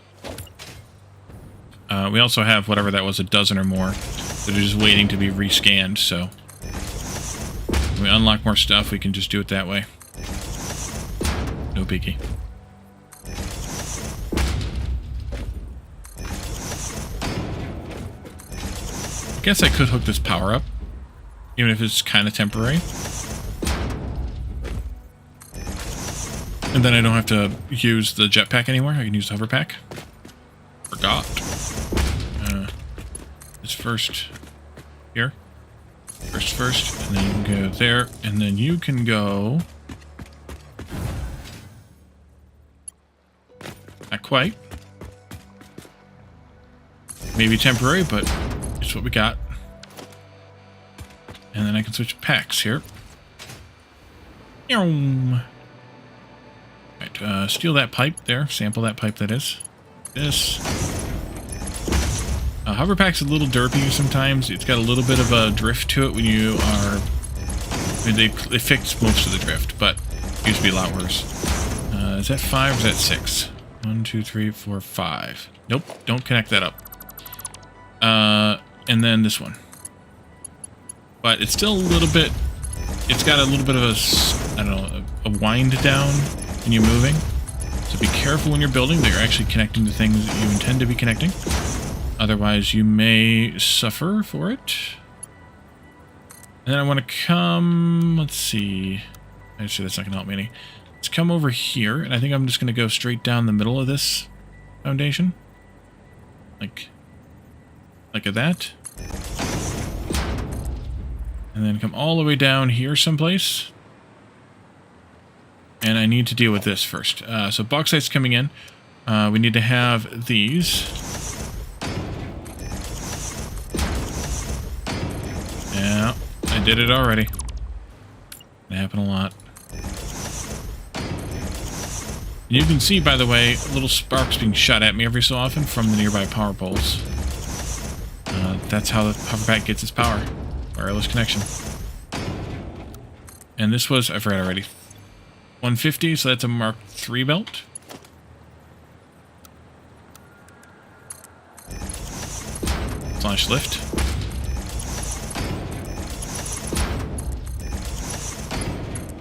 we also have whatever that was, a dozen or more that are just waiting to be rescanned. So when we unlock more stuff, we can just do it that way. No biggie. I guess I could hook this power up, even if it's kind of temporary. And then I don't have to use the jetpack anymore. I can use the hover pack. Forgot. It's first here. First, and then you can go there, and then you can go... not quite. Maybe temporary, but it's what we got. And then I can switch packs here. Right, steal that pipe there. Sample that pipe, that is. This. Hover pack's a little derpy sometimes. It's got a little bit of a drift to it when you are... I mean, they fixed most of the drift, but it used to be a lot worse. Is that 5 or is that 6? 1, 2, 3, 4, 5. Nope, don't connect that up. And then this one. But it's still a little bit... it's got a little bit of a, I don't know, a wind down when you're moving. So be careful when you're building that you're actually connecting the things that you intend to be connecting. Otherwise, you may suffer for it. And then I want to come... let's see. Actually, that's not going to help me any. Let's come over here, and I think I'm just going to go straight down the middle of this foundation. Like that. And then come all the way down here someplace. And I need to deal with this first. So bauxite's coming in. We need to have these. Yeah, I did it already. It happened a lot. You can see, by the way, little sparks being shot at me every so often from the nearby power poles. That's how the hoverpack gets its power. Wireless connection. And this was, I forgot already, 150, so that's a Mark III belt. Slash lift.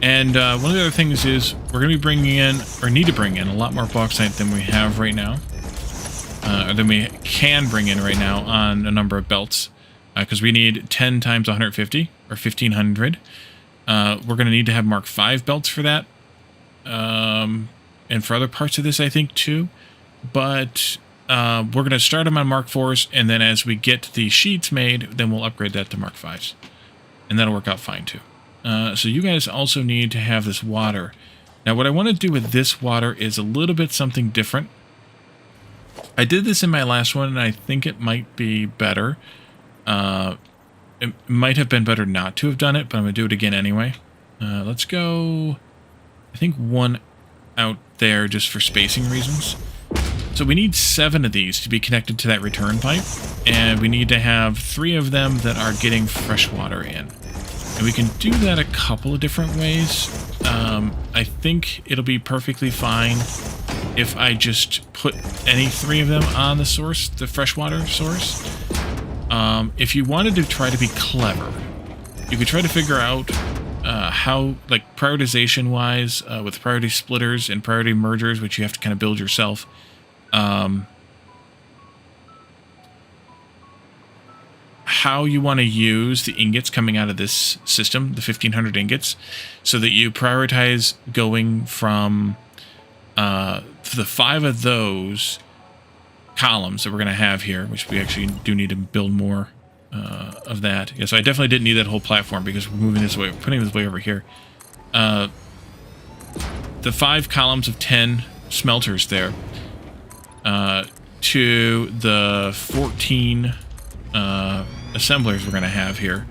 And one of the other things is we're going to be bringing in, or need to bring in, a lot more bauxite than we have right now. Or than we can bring in right now on a number of belts. Because we need 10 times 150, or 1500. We're going to need to have Mark V belts for that. And for other parts of this, I think, too. But we're going to start them on Mark IVs, and then as we get the sheets made, then we'll upgrade that to Mark Vs. And that'll work out fine, too. So you guys also need to have this water. Now, what I want to do with this water is a little bit something different. I did this in my last one, and I think it might be better. it might have been better not to have done it, but I'm going to do it again anyway. Let's go, I think, one out there just for spacing reasons. So we need 7 of these to be connected to that return pipe, and we need to have 3 of them that are getting fresh water in. And we can do that a couple of different ways. I think it'll be perfectly fine if I just put any 3 of them on the source, the freshwater source. If you wanted to try to be clever, you could try to figure out how, like, prioritization-wise, with priority splitters and priority mergers, which you have to kind of build yourself, how you want to use the ingots coming out of this system, the 1,500 ingots, so that you prioritize going from the 5 of those columns that we're going to have here, which we actually do need to build more of that. Yeah, so I definitely didn't need that whole platform because we're moving this way, putting this way over here. The 5 columns of 10 smelters there to the 14 assemblers we're going to have here,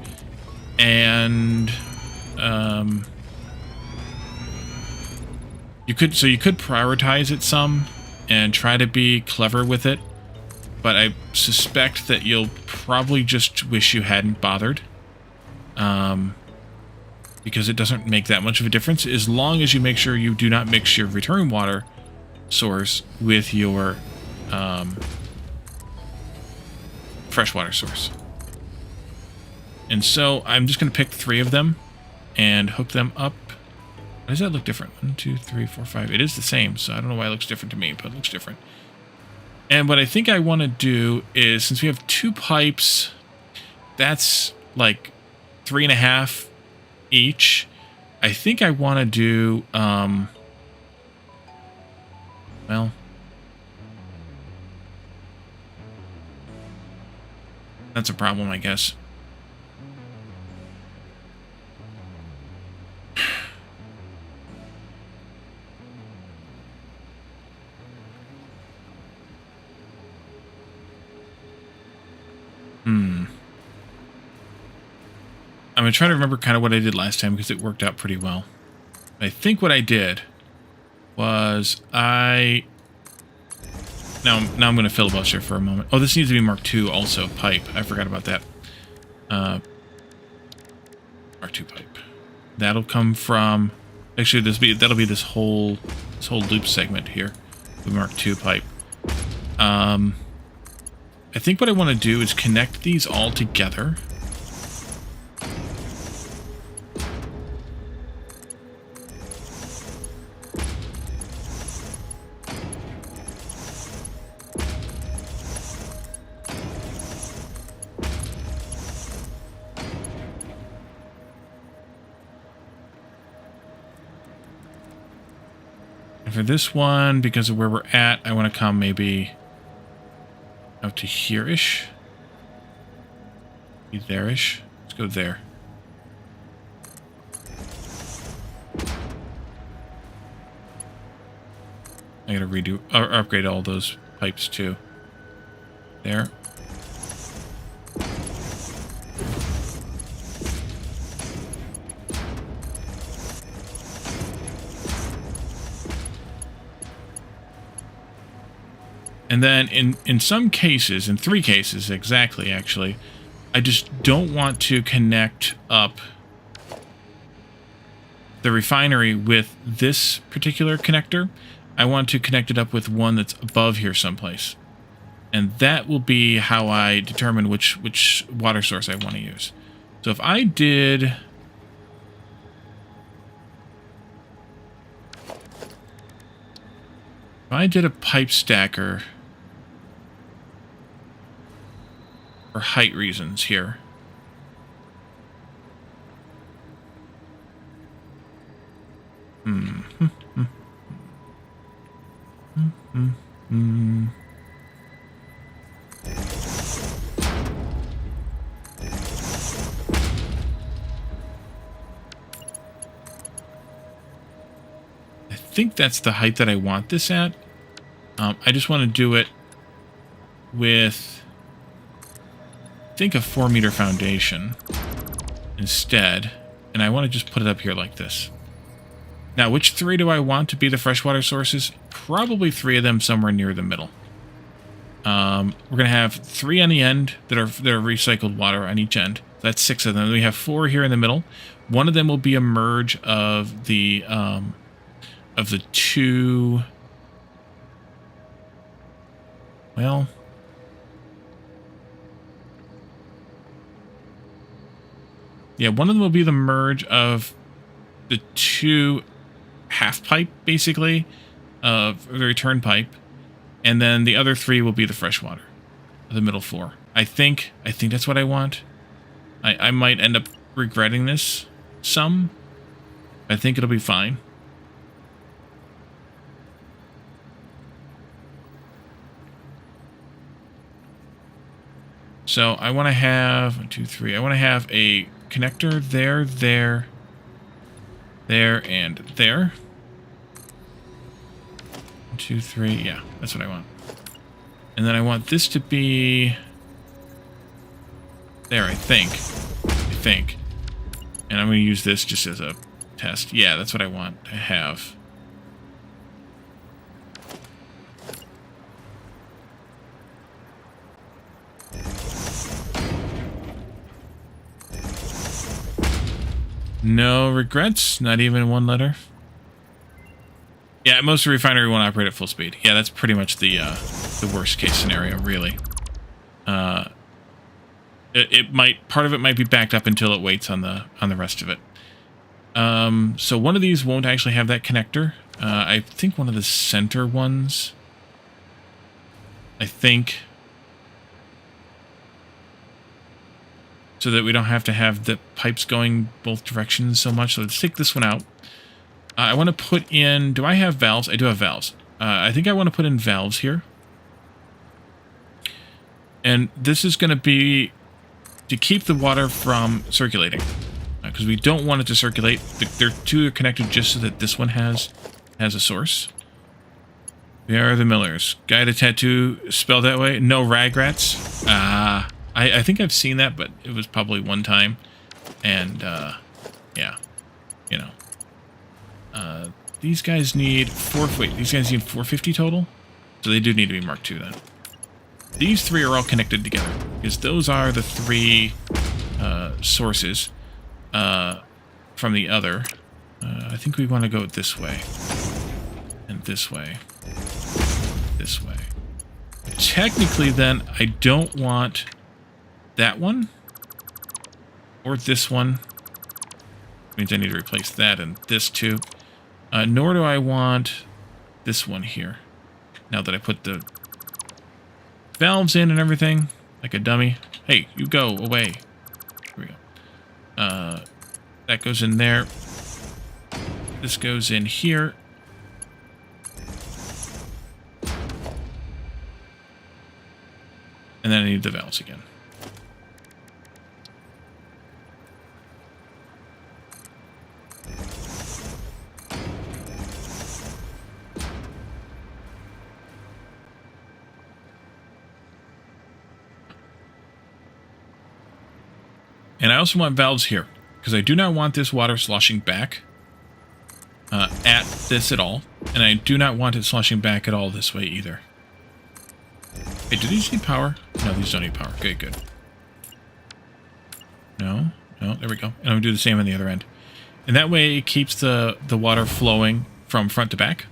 and you could prioritize it some and try to be clever with it, but I suspect that you'll probably just wish you hadn't bothered, because it doesn't make that much of a difference as long as you make sure you do not mix your return water source with your freshwater source. And so I'm just going to pick 3 of them and hook them up. Why does that look different? 1, 2, 3, 4, 5. It is the same, so I don't know why it looks different to me, but it looks different. And what I think I want to do is, since we have 2 pipes, that's like 3.5 each. I think I want to do, well, that's a problem, I guess. I'm going to try to remember kind of what I did last time because it worked out pretty well. I think what I did was Now I'm going to filibuster for a moment. Oh, this needs to be Mark II also, pipe. I forgot about that. Mark II pipe. That'll come from... Actually, that'll be this whole loop segment here. The Mark II pipe. I think what I want to do is connect these all together. For this one, because of where we're at, I want to come maybe out to here-ish. Be there-ish. Let's go there. I gotta redo or upgrade all those pipes too. There. And then in some cases, in 3 cases exactly, actually, I just don't want to connect up the refinery with this particular connector. I want to connect it up with one that's above here someplace. And that will be how I determine which water source I want to use. So if I did... If I did a pipe stacker... for height reasons here. I think that's the height that I want this at. I just want to do it with think, a 4-meter foundation instead. And I want to just put it up here like this. Now, which 3 do I want to be the freshwater sources? Probably 3 of them somewhere near the middle. We're going to have 3 on the end that are recycled water on each end. That's 6 of them. We have 4 here in the middle. One of them will be a merge of the 2. Well, yeah, one of them will be the merge of the 2 half pipe, basically, of the return pipe, and then the other 3 will be the freshwater, the middle 4. I think that's what I want. I might end up regretting this some. I think it'll be fine. So I want to have 1, 2, 3. I want to have a connector there, and there. 1, 2, 3. Yeah, that's what I want. And then I want this to be there, I think. And I'm going to use this just as a test. Yeah, that's what I want to have. No regrets, not even 1 letter. Yeah, most of the refinery won't operate at full speed. Yeah, that's pretty much the worst case scenario, really. Part of it might be backed up until it waits on the rest of it. So one of these won't actually have that connector. I think one of the center ones. I think. So that we don't have to have the pipes going both directions so much. So let's take this one out. I want to put in... Do I have valves? I do have valves. I think I want to put in valves here. And this is going to be to keep the water from circulating. Because we don't want it to circulate. They're 2 are connected just so that this one has a source. We are the Millers. Guy to tattoo spelled that way. No ragrats. I think I've seen that, but it was probably one time. And, yeah. You know. These guys need these guys need 450 total? So they do need to be marked 2 then. These 3 are all connected together, because those are the 3 sources from the other. I think we want to go this way. And this way. This way. Technically, then, I don't want that one. Or this one. Means I need to replace that and this too. Nor do I want this one here. Now that I put the valves in and everything, like a dummy. Hey, you go away. Here we go. That goes in there. This goes in here. And then I need the valves again. And I also want valves here, because I do not want this water sloshing back at this at all. And I do not want it sloshing back at all this way either. Hey, do these need power? No, these don't need power. Okay, good. No, there we go. And I'm going to do the same on the other end. And that way it keeps the water flowing from front to back.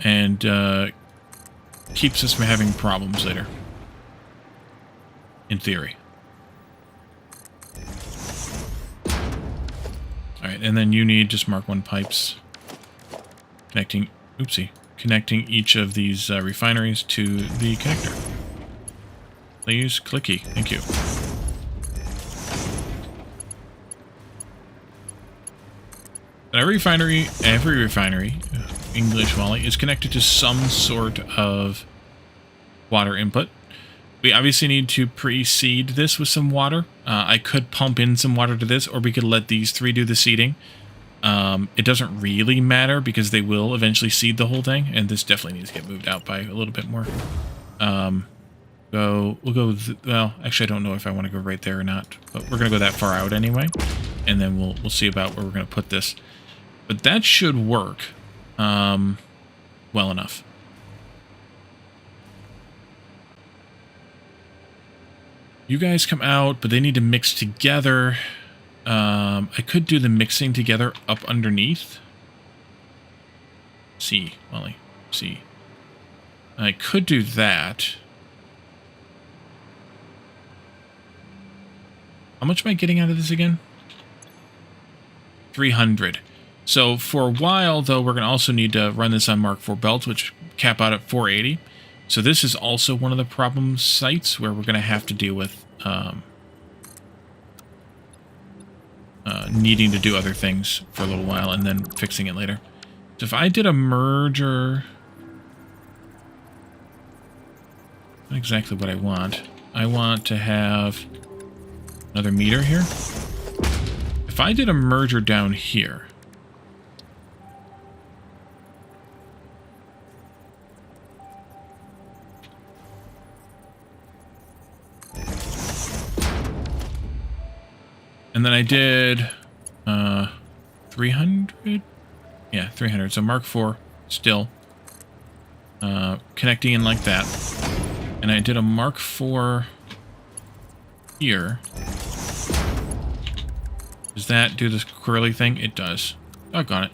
And keeps us from having problems later. In theory. Alright, and then you need just mark 1 pipes. Connecting each of these refineries to the connector. Please, clicky. Thank you. And every refinery, English Molly, is connected to some sort of water input. We obviously need to pre-seed this with some water. I could pump in some water to this, or we could let these 3 do the seeding. It doesn't really matter because they will eventually seed the whole thing, and this definitely needs to get moved out by a little bit more. We'll go, well, actually I don't know if I want to go right there or not, but we're going to go that far out anyway. And then we'll see about where we're going to put this. But that should work well enough. You guys come out, but they need to mix together. I could do the mixing together up underneath. See, Wally, see. I could do that. How much am I getting out of this again? 300. So for a while, though, we're going to also need to run this on Mark IV belts, which cap out at 480. So this is also one of the problem sites where we're going to have to deal with needing to do other things for a little while and then fixing it later. So if I did a merger... Not exactly what I want. I want to have another meter here. If I did a merger down here... And then I did 300? Yeah, 300. So Mark IV still connecting in like that. And I did a Mark IV here. Does that do this curly thing? It does. Doggone it.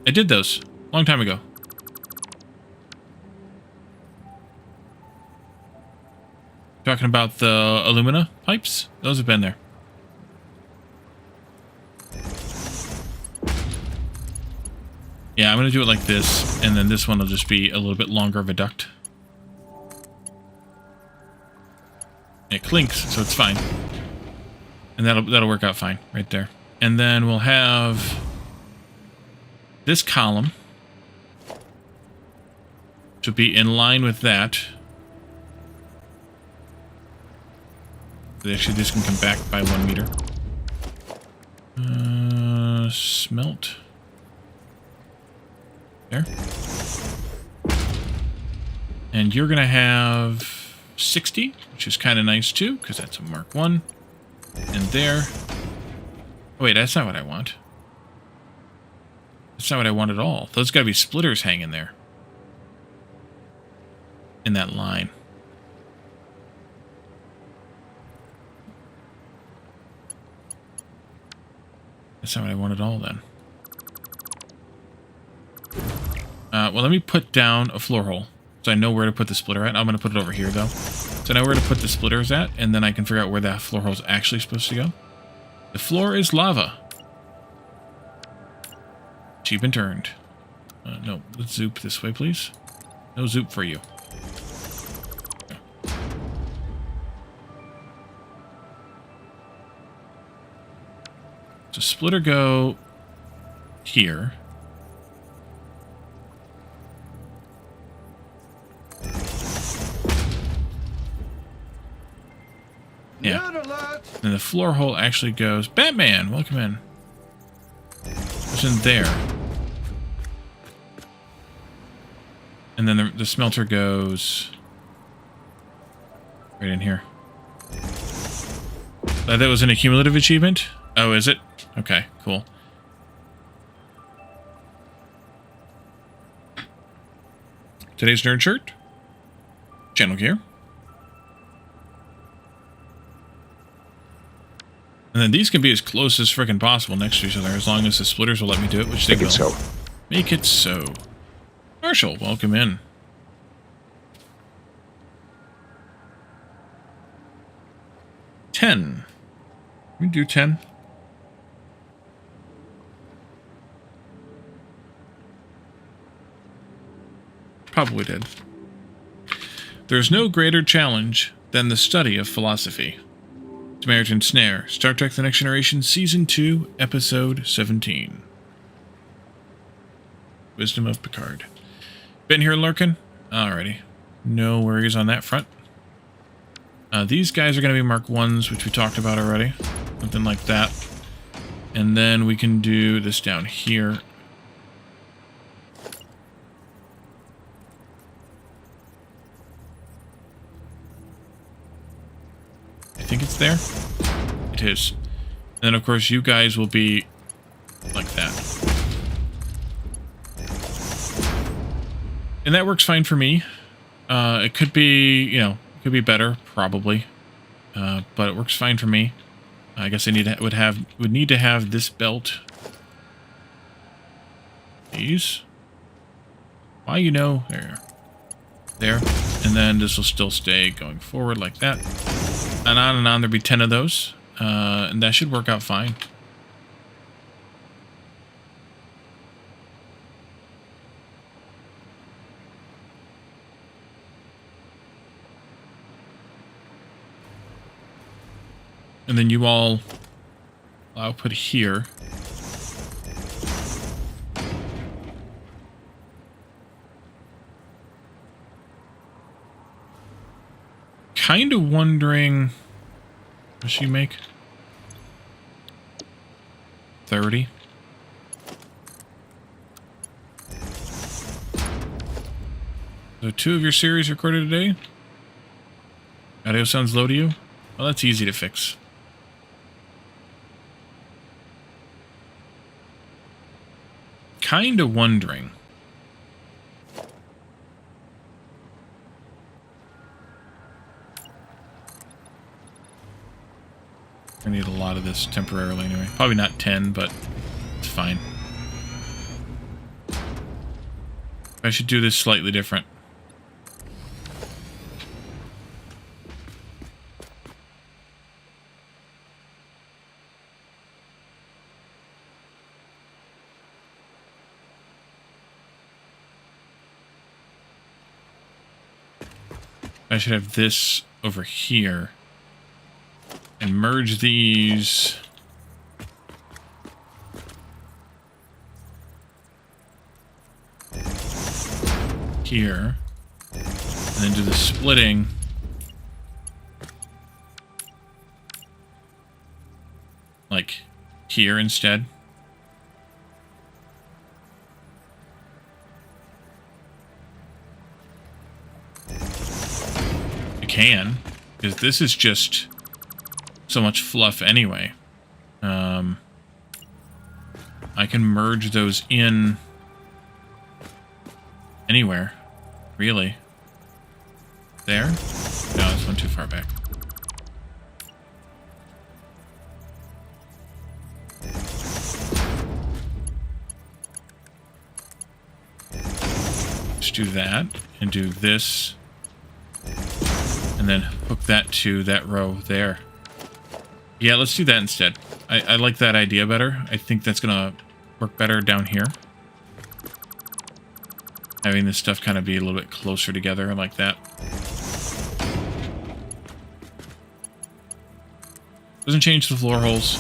I did those a long time ago. Talking about the alumina pipes? Those have been there. Yeah, I'm going to do it like this, and then this one will just be a little bit longer of a duct. It clinks, so it's fine. And that'll work out fine right there. And then we'll have this column to be in line with that. Actually, this can come back by 1 meter. Smelt. There. And you're going to have 60, which is kind of nice too, because that's a Mark 1. And there. Oh, wait, that's not what I want. That's not what I want at all. Those got to be splitters hanging there. In that line. That's not what I want at all, then. Well, let me put down a floor hole, so I know where to put the splitter at. I'm going to put it over here, though. So I know where to put the splitters at, and then I can figure out where that floor hole is actually supposed to go. The floor is lava. Achievement earned. No, let's zoop this way, please. No zoop for you. So splitter go here. Yeah. And the floor hole actually goes... Batman, welcome in. It's in there. And then the smelter goes... right in here. That was an accumulative achievement? Oh, is it? Okay, cool. Today's nerd shirt. Channel gear. And then these can be as close as freaking possible next to each other, as long as the splitters will let me do it, which they will. Make it so. Make it so. Marshall, welcome in. Can we do 10? Probably did. There's no greater challenge than the study of philosophy. Samaritan Snare, Star Trek The Next Generation, Season 2, Episode 17. Wisdom of Picard. Been here lurking? Alrighty. No worries on that front. These guys are going to be Mark 1s, which we talked about already. Something like that. And then we can do this down here. that's there? It is. And then, of course, you guys will be like that. And that works fine for me. It could be, you know, it could be better, probably. But it works fine for me. I guess I would need to have this belt. These. Why, you know, there. And then this will still stay going forward like that. And on there'll be 10 of those. And that should work out fine. And then you all, I'll put here. Kind of wondering, what does she make? 30. So 2 of your series recorded today? Audio sounds low to you? Well, that's easy to fix. Kind of wondering. I need a lot of this temporarily anyway. Probably not 10, but it's fine. I should do this slightly different. I should have this over here and merge these here and then do the splitting like here instead. Can, because this is just so much fluff anyway. I can merge those in anywhere, really. There? No, this one too far back. Let's do that and do this. And then hook that to that row there. Yeah, let's do that instead. I like that idea better. I think that's going to work better down here. Having this stuff kind of be a little bit closer together like that. Doesn't change the floor holes.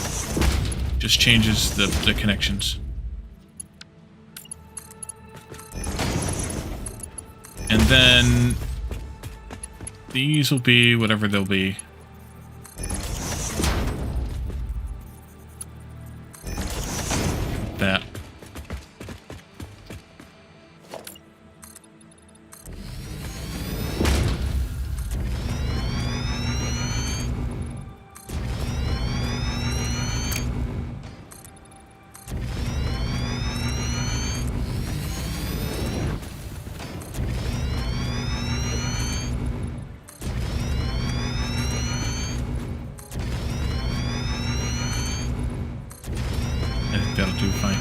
Just changes the connections. And then these will be whatever they'll be. That. That'll do fine.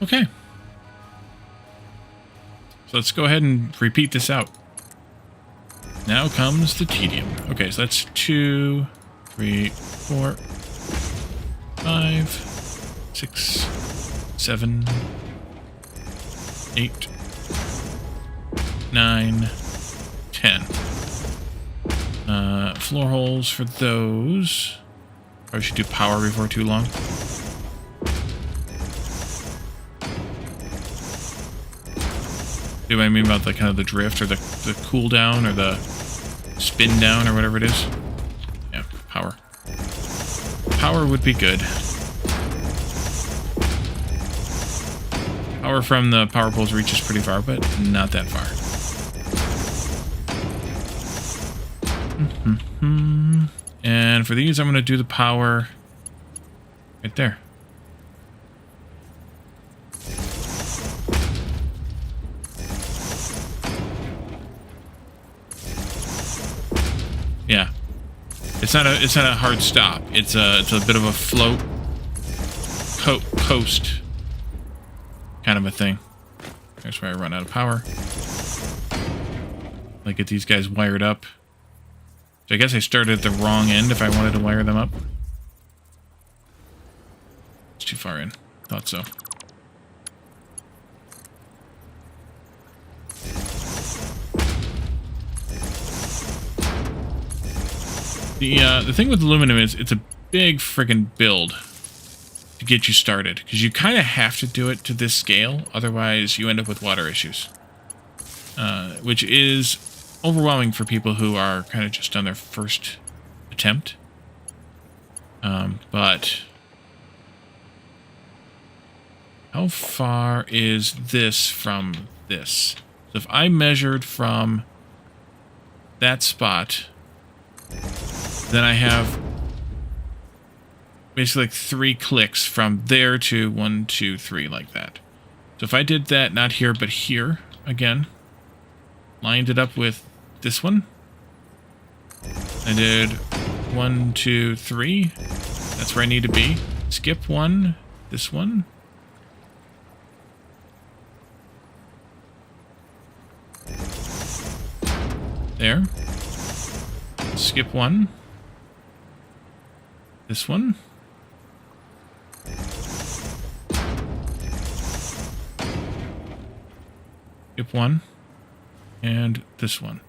Okay. So let's go ahead and repeat this out. Now comes the tedium. Okay, so that's 2, 3, 4, 5, 6, 7, 8, 9, 10. Floor holes for those. Probably should do power before too long. Do I mean about the kind of the drift or the cool down or the spin down or whatever it is? Yeah, power. Power would be good. Power from the power poles reaches pretty far, but not that far. And for these, I'm going to do the power right there. Yeah. It's not a hard stop. It's a bit of a float coast kind of a thing. There's where I run out of power. Like, get these guys wired up. So I guess I started at the wrong end if I wanted to wire them up. It's too far in. Thought so. The thing with aluminum is it's a big friggin' build to get you started, because you kind of have to do it to this scale, otherwise you end up with water issues, which is overwhelming for people who are kind of just on their first attempt. But how far is this from this? So if I measured from that spot, then I have basically like 3 clicks from there to 1, 2, 3, like that. So if I did that, not here, but here, again, lined it up with this one. I did 1, 2, 3. That's where I need to be. Skip 1, this one. There. Skip 1. This one. Skip 1. And this one.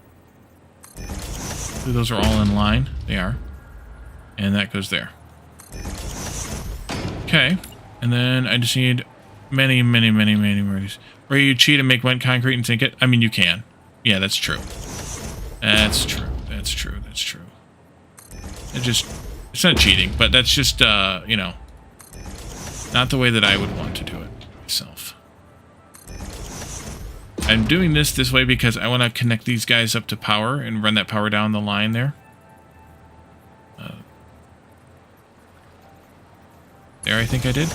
Those are all in line. They are. And that goes there. Okay. And then I just need many more of these. Or you cheat and make wet concrete and sink it. I mean, you can. Yeah, that's true. That's true. That's true. That's true. It's not cheating, but that's just, you know, not the way that I would want to do it myself. I'm doing this way because I want to connect these guys up to power and run that power down the line there. There, I think I did.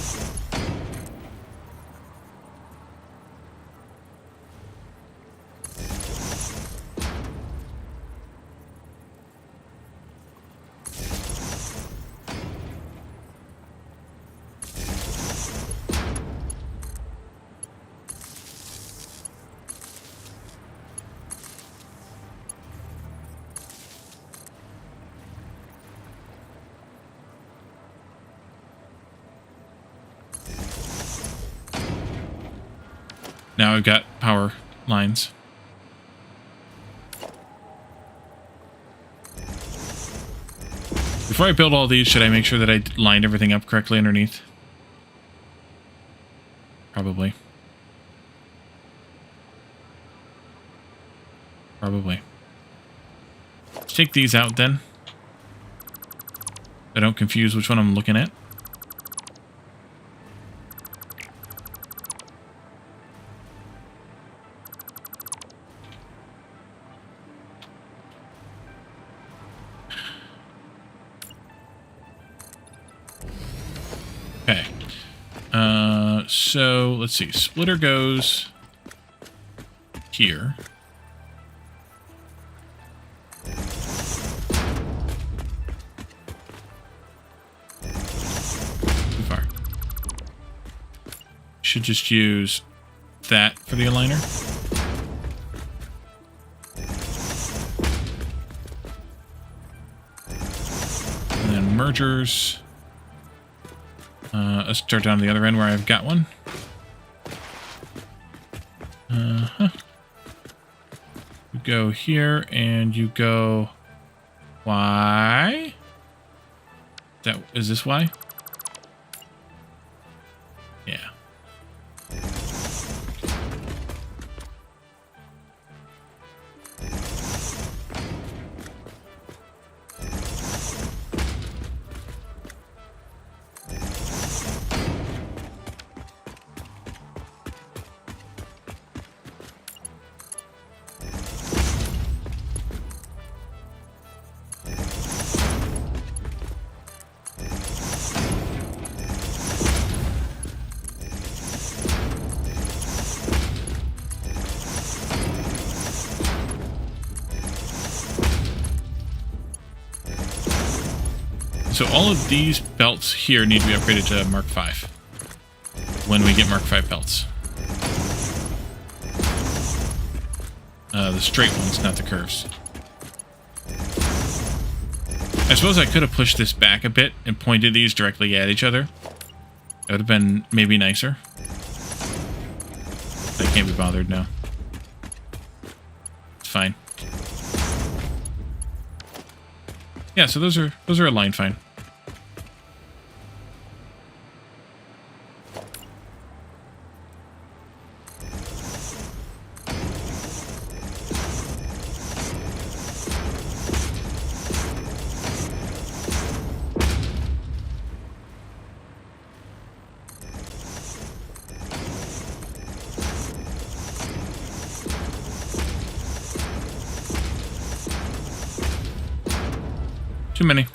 Now I've got power lines. Before I build all these, should I make sure that I lined everything up correctly underneath? Probably. Probably. Let's take these out then. I don't confuse which one I'm looking at. Okay. So let's see. Splitter goes here. Too far. Should just use that for the aligner. And then mergers. Let's start down the other end where I've got one. You go here and you go Y. Is this Y? Yeah. So all of these belts here need to be upgraded to Mark 5 when we get Mark 5 belts. The straight ones, not the curves. I suppose I could have pushed this back a bit and pointed these directly at each other. That would have been maybe nicer. I can't be bothered now. It's fine. Yeah, so those are aligned fine. Too many.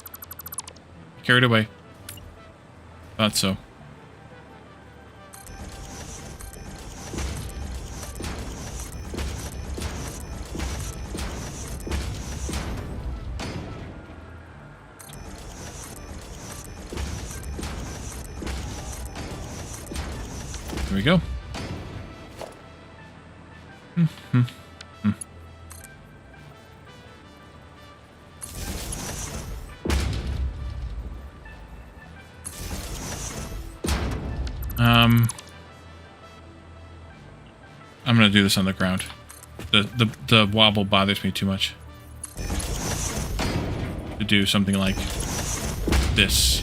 Carried away. Thought so. Here we go. I'm gonna do this on the ground. The wobble bothers me too much. To do something like this.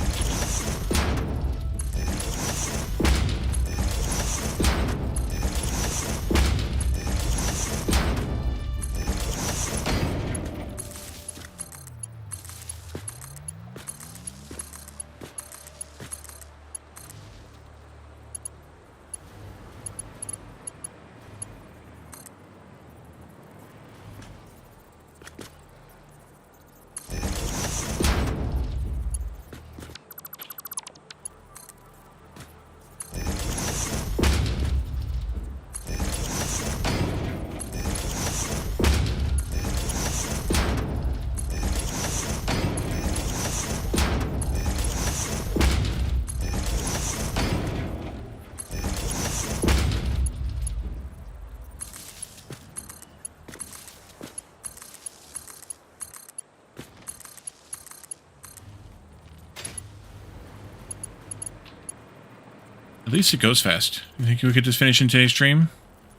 At least it goes fast. You think we could just finish in today's stream?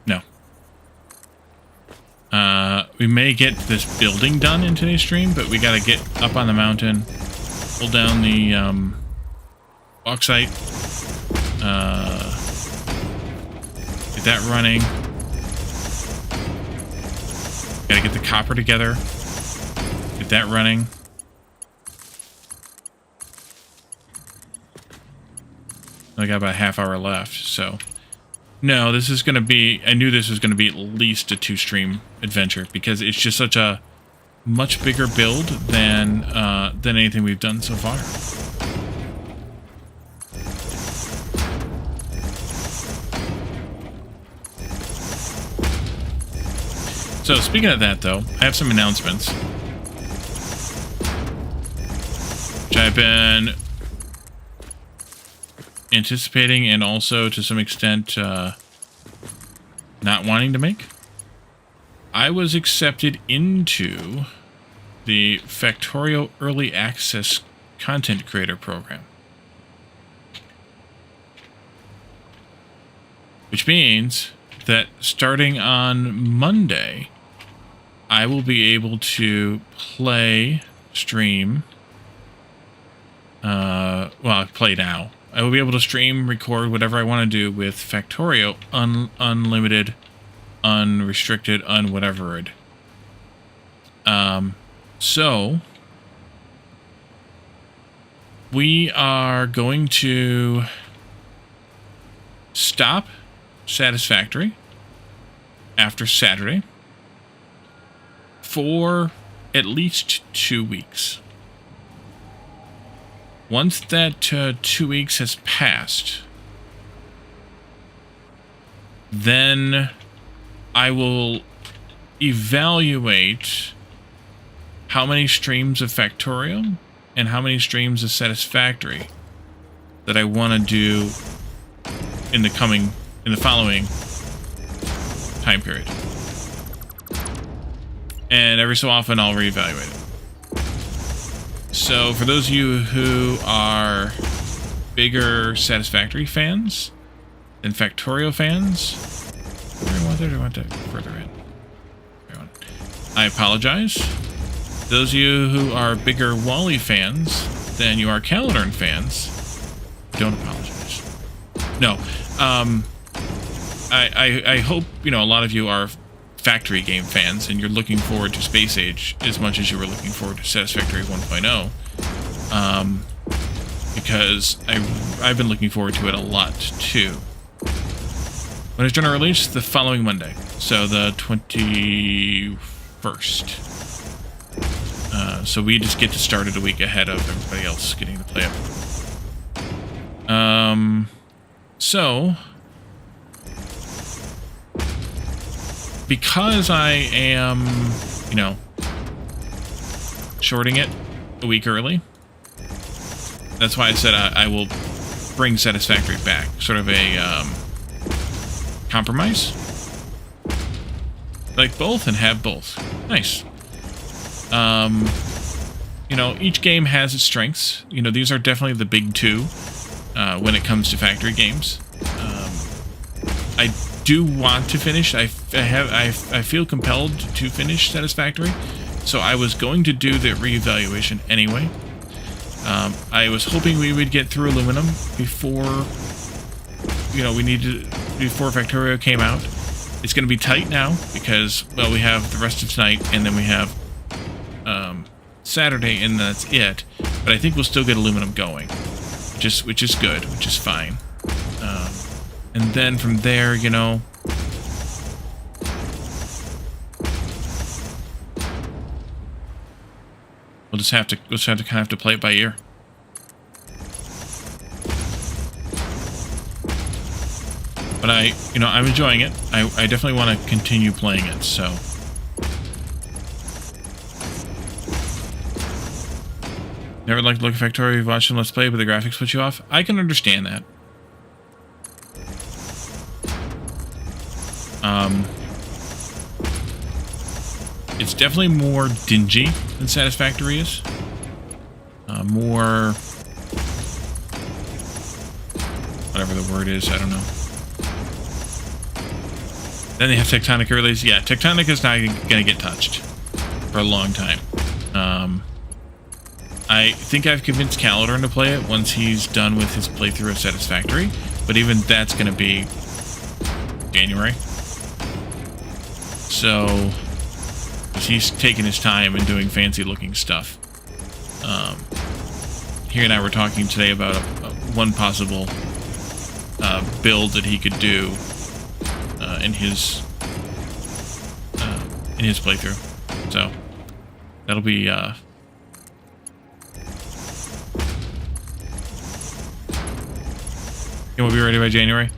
No. We may get this building done in today's stream, but we gotta get up on the mountain, pull down the bauxite, get that running. Gotta get the copper together, get that running. I got about a half hour left, so no, this is going to be, I knew this was going to be at least a 2-stream adventure because it's just such a much bigger build than anything we've done so far. So speaking of that though, I have some announcements which I've been anticipating and also to some extent not wanting to make. I was accepted into the Factorio Early Access Content Creator Program, which means that starting on Monday I will be able to play, stream, well, play now. I will be able to stream, record, whatever I want to do with Factorio, unlimited, unrestricted, unwhatever. So we are going to stop Satisfactory after Saturday for at least 2 weeks. Once that 2 weeks has passed, then I will evaluate how many streams of Factorio and how many streams of Satisfactory that I want to do in the following time period. And every so often I'll reevaluate it. So for those of you who are bigger Satisfactory fans than Factorio fans, do I want to further in? I apologize. Those of you who are bigger Wally fans than you are Calendar fans, don't apologize. No. I hope, you know, a lot of you are factory game fans and you're looking forward to Space Age as much as you were looking forward to Satisfactory 1.0. Because I've been looking forward to it a lot too. When is it going to release? The following Monday. So the 21st. So we just get to start it a week ahead of everybody else getting to play it. So because I am, you know, shorting it a week early, that's why I said I will bring Satisfactory back. Sort of a compromise. Like both and have both. Nice. You know, each game has its strengths. You know, these are definitely the big two when it comes to factory games. I do want to finish. I feel compelled to finish Satisfactory, so I was going to do the reevaluation anyway. I was hoping we would get through Aluminum before, you know, before Factorio came out. It's going to be tight now because, well, we have the rest of tonight and then we have Saturday and that's it. But I think we'll still get Aluminum going, which is good, which is fine. And then from there, you know, we'll just have to kind of play it by ear. But I'm enjoying it. I definitely want to continue playing it, so. Never liked to look at Factorio, you've watched them Let's Play, but the graphics put you off? I can understand that. It's definitely more dingy than Satisfactory is. More... whatever the word is, I don't know. Then they have Tectonic earlies. Yeah, Tectonic is not going to get touched for a long time. I think I've convinced Calidorn to play it once he's done with his playthrough of Satisfactory, but even that's going to be January. So, he's taking his time and doing fancy-looking stuff. He and I were talking today about one possible build that he could do in his playthrough. So that'll be he won't be ready by January.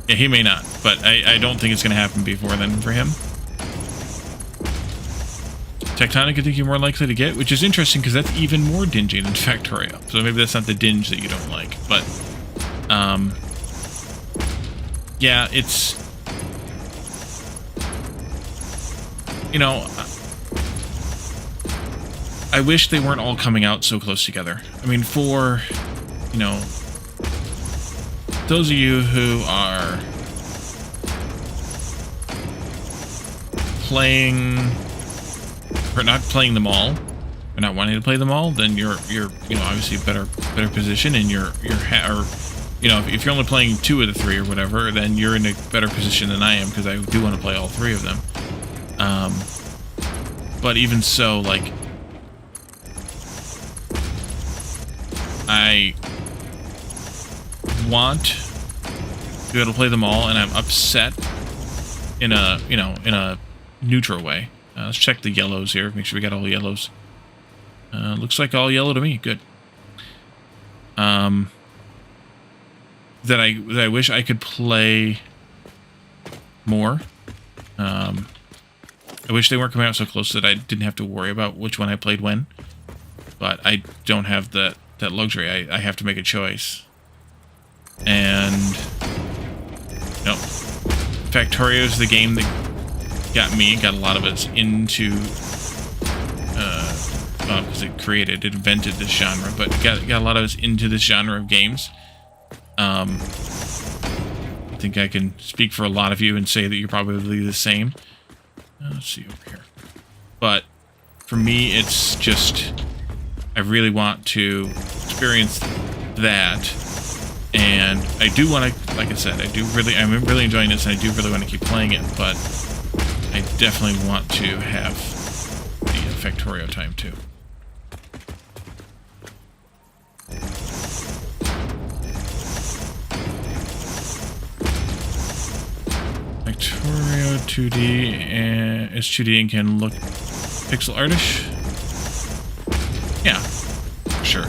Yeah, he may not, but I don't think it's going to happen before then for him. Tectonic, I think you're more likely to get, which is interesting because that's even more dingy than Factorio. So maybe that's not the dinge that you don't like, but yeah, it's, you know, I wish they weren't all coming out so close together. I mean, for, you know, those of you who are playing, or not playing them all, or not wanting to play them all, then you're you know, obviously better position, and or you know, if you're only playing 2 of the 3 or whatever, then you're in a better position than I am because I do want to play all 3 of them. But even so, like, I want to be able to play them all, and I'm upset in a, you know, in a neutral way. Let's check the yellows here, make sure we got all the yellows. Looks like all yellow to me. Good. That I wish I could play more. I wish they weren't coming out so close that I didn't have to worry about which one I played when. but I don't have that luxury. I have to make a choice. And no, Factorio is the game that got me. Got a lot of us into because it invented this genre, but got a lot of us into this genre of games. I think I can speak for a lot of you and say that you're probably the same. Let's see over here. But for me, it's just I really want to experience that, and I do want to, like I said, I'm really enjoying this, and I do really want to keep playing it, but I definitely want to have the Factorio time too. Factorio 2D and it's 2D and can look pixel artish. Yeah, sure.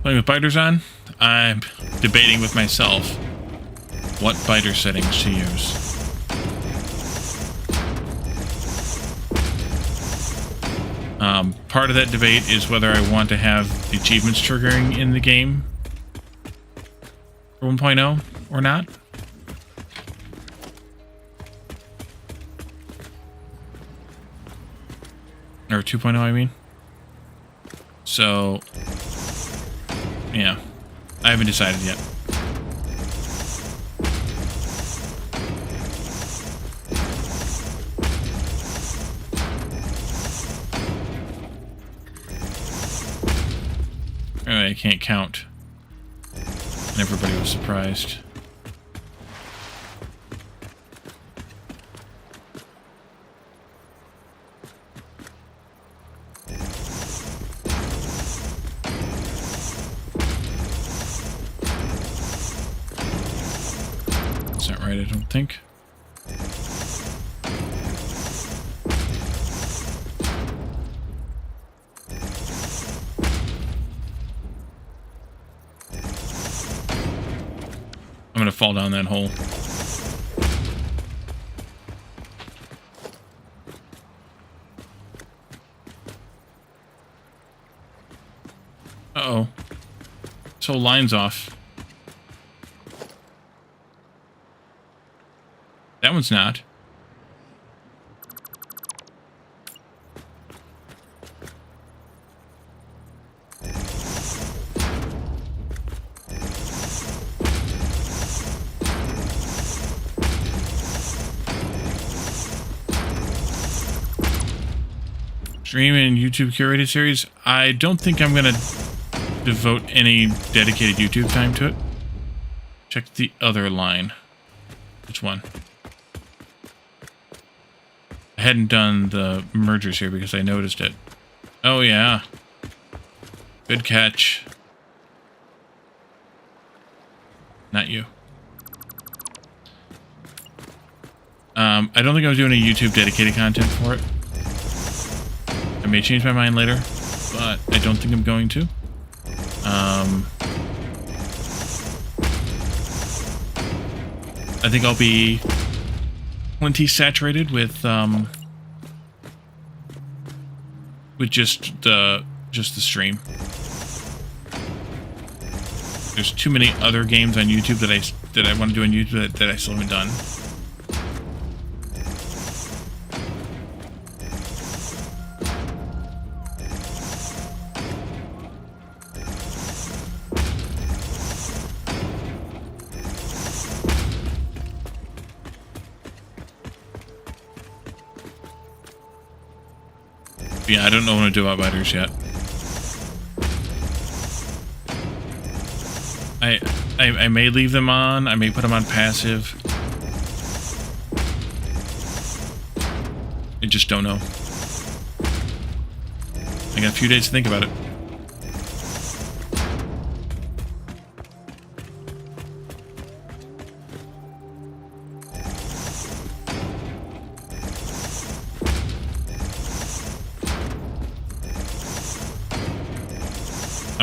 Playing with biters on, I'm debating with myself what biter settings to use. Part of that debate is whether I want to have the achievements triggering in the game for 1.0 or not. Or 2.0, I mean. So, yeah, I haven't decided yet. Anyway, I can't count. And everybody was surprised. That's not right, I don't think. I'm gonna fall down that hole. Uh-oh. This whole line's off. That one's not. Stream and YouTube curated series. I don't think I'm gonna devote any dedicated YouTube time to it. Check the other line. Which one? I hadn't done the mergers here because I noticed it. Oh yeah. Good catch. Not you. I don't think I was doing any YouTube dedicated content for it. I may change my mind later, but I don't think I'm going to. I think I'll be plenty saturated with just the stream. There's too many other games on YouTube that I want to do on YouTube that I still haven't done. Yeah, I don't know what to do about biters yet. I may leave them on. I may put them on passive. I just don't know. I got a few days to think about it.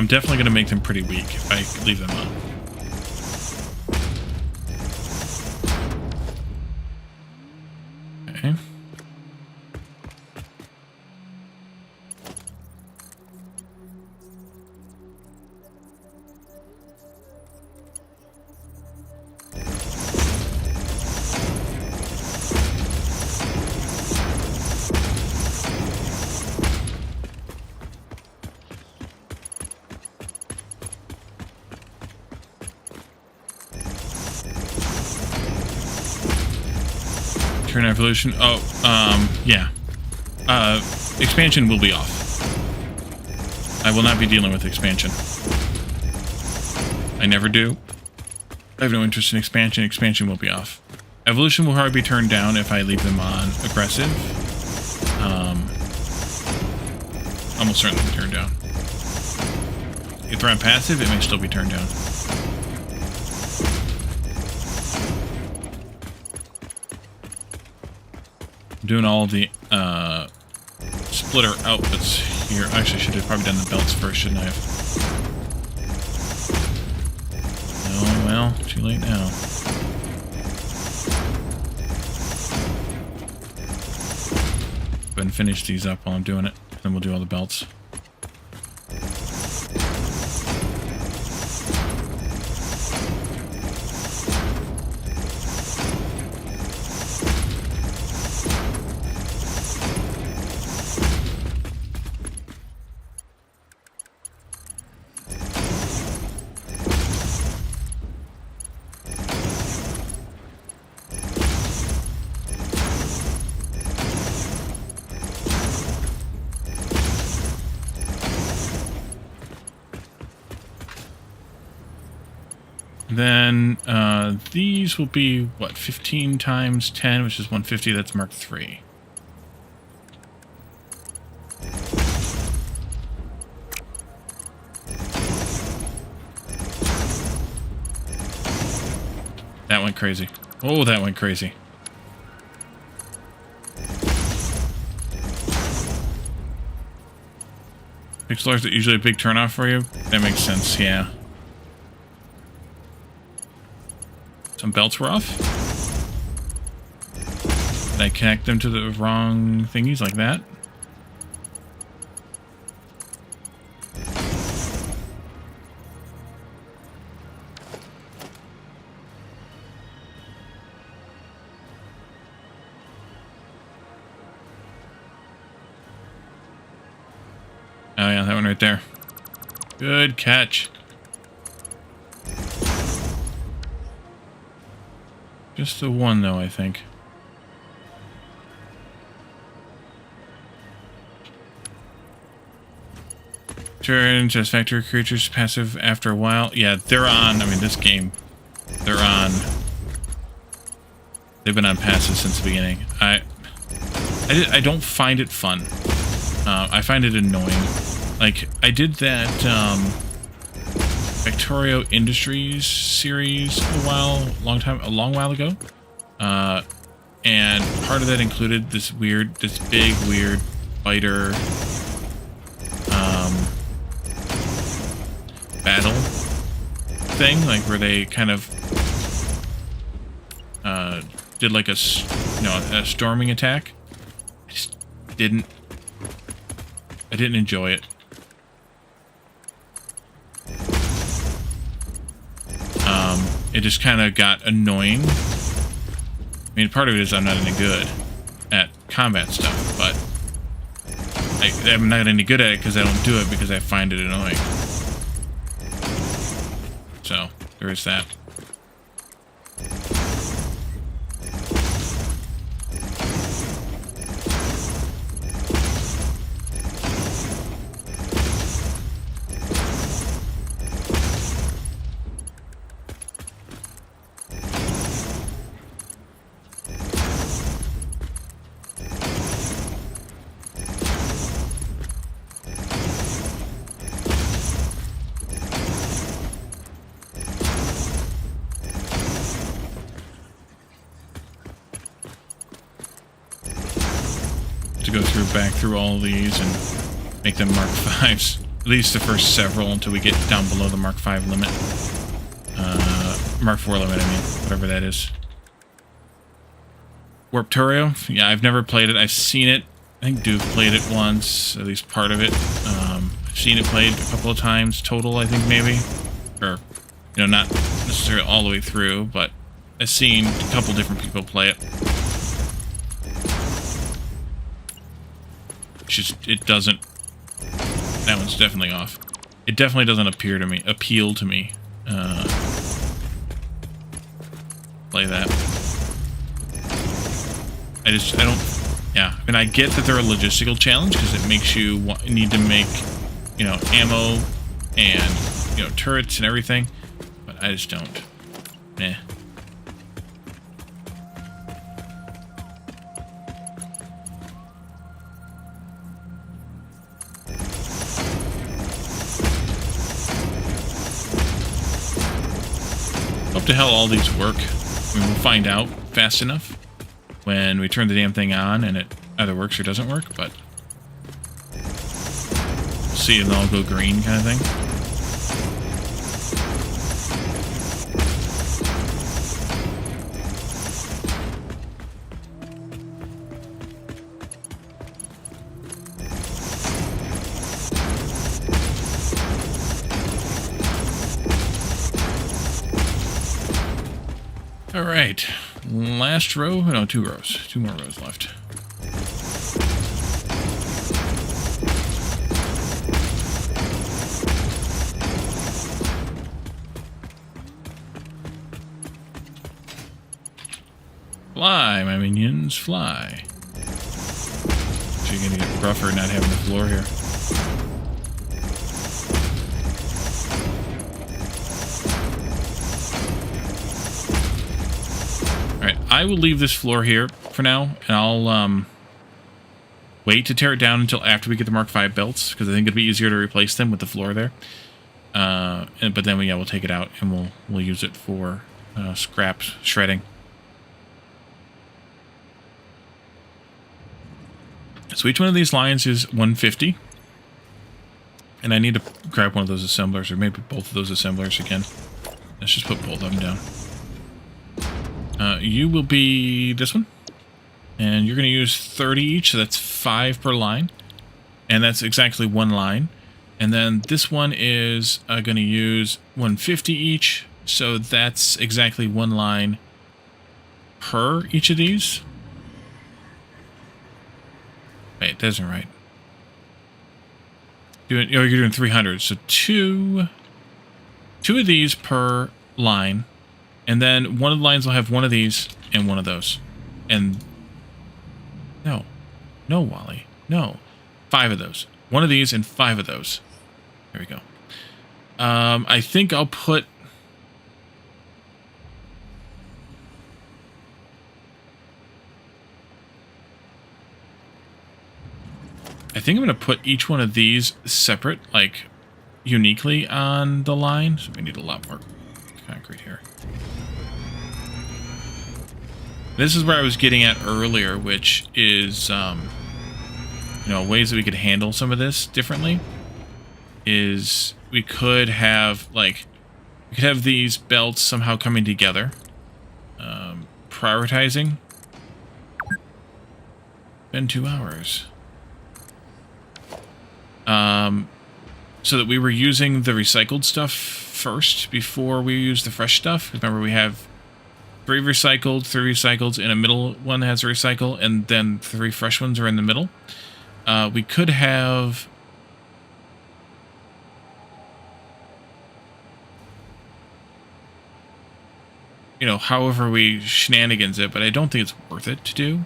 I'm definitely going to make them pretty weak if I leave them on. Okay. Turn evolution. Oh, yeah. Expansion will be off. I will not be dealing with expansion. I never do. I have no interest in expansion. Expansion will be off. Evolution will hardly be turned down if I leave them on aggressive. Almost certainly be turned down. If they're on passive, it may still be turned down. Doing all the splitter outputs here. Actually, I should have probably done the belts first, shouldn't I have? Oh, well, too late now. Go ahead and finish these up while I'm doing it. Then we'll do all the belts. Then these will be, what, 15 times 10, which is 150. That's Mark III. That went crazy. Oh, that went crazy. Pixel art is usually a big turnoff for you? That makes sense, yeah. Some belts were off. Did I connect them to the wrong thingies like that? Oh yeah, that one right there. Good catch. Just the one, though, I think. Turn Satisfactory creatures passive after a while. Yeah, they're on. I mean, this game, they're on. They've been on passive since the beginning. I don't find it fun. I find it annoying. Like, I did that Victorio Industries series a long while ago, and part of that included this big weird fighter battle thing, like where they kind of did like a storming attack. I didn't enjoy it. It just kind of got annoying. I mean, part of it is I'm not any good at combat stuff, but I'm not any good at it because I don't do it because I find it annoying. So, there is that. To go back through all these and make them Mark Vs. At least the first several until we get down below the Mark 5 limit. Mark 4 limit, I mean. Whatever that is. Warp Turio? Yeah, I've never played it. I've seen it. I think Duke played it once, at least part of it. I've seen it played a couple of times total, I think, maybe. Or, you know, not necessarily all the way through, but I've seen a couple different people play it. It's just, it doesn't... That one's definitely off. It definitely doesn't appeal to me. Play that. I don't... Yeah, I mean, I get that they're a logistical challenge because it makes you need to make, you know, ammo and, you know, turrets and everything, but I just don't. Meh. Hope to hell all these work. I mean, we'll find out fast enough when we turn the damn thing on and it either works or doesn't work, but we'll see if they all go green kind of thing. All right, last row. No, 2 rows. 2 more rows left. Fly, my minions, fly. So you're gonna get rougher not having the floor here. I will leave this floor here for now, and I'll wait to tear it down until after we get the Mark 5 belts, because I think it'd be easier to replace them with the floor there. But then we'll take it out and we'll use it for scrap shredding. So each one of these lines is 150, and I need to grab one of those assemblers, or maybe both of those assemblers again. Let's just put both of them down. You will be this one, and you're going to use 30 each, so that's 5 per line, and that's exactly 1 line. And then this one is going to use 150 each, so that's exactly 1 line per each of these. Wait, that isn't right. You're doing 300, so two of these per line. And then one of the lines will have one of these and one of those. And no, Wally, no. 5 of those. One of these and 5 of those. There we go. I think I'll put... I think I'm going to put each one of these separate, like, uniquely on the line. So we need a lot more concrete here. This is where I was getting at earlier, which is, you know, ways that we could handle some of this differently. Is we could have, like, we could have these belts somehow coming together. Prioritizing. Been 2 hours. So that we were using the recycled stuff first before we use the fresh stuff. Remember, we have 3 recycled, 3 recycled, and a middle one has a recycle, and then 3 fresh ones are in the middle. We could have... You know, however we shenanigans it, but I don't think it's worth it to do.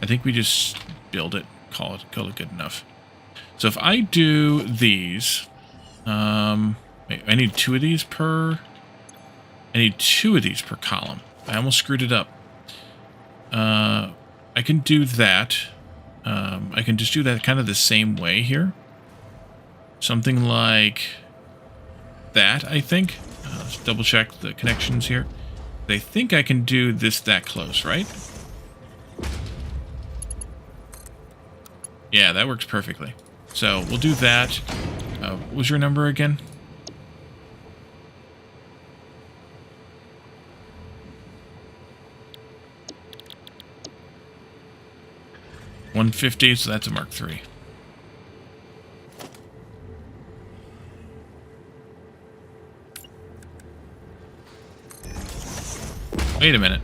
I think we just build it, call it good enough. So if I do these... wait, I need 2 of these per... I need 2 of these per column. I almost screwed it up. I can do that. I can just do that kind of the same way here. Something like that, I think. Let's double check the connections here. I think I can do this that close, right? Yeah, that works perfectly. So we'll do that. What was your number again? $150, so that's a Mark III. Wait a minute.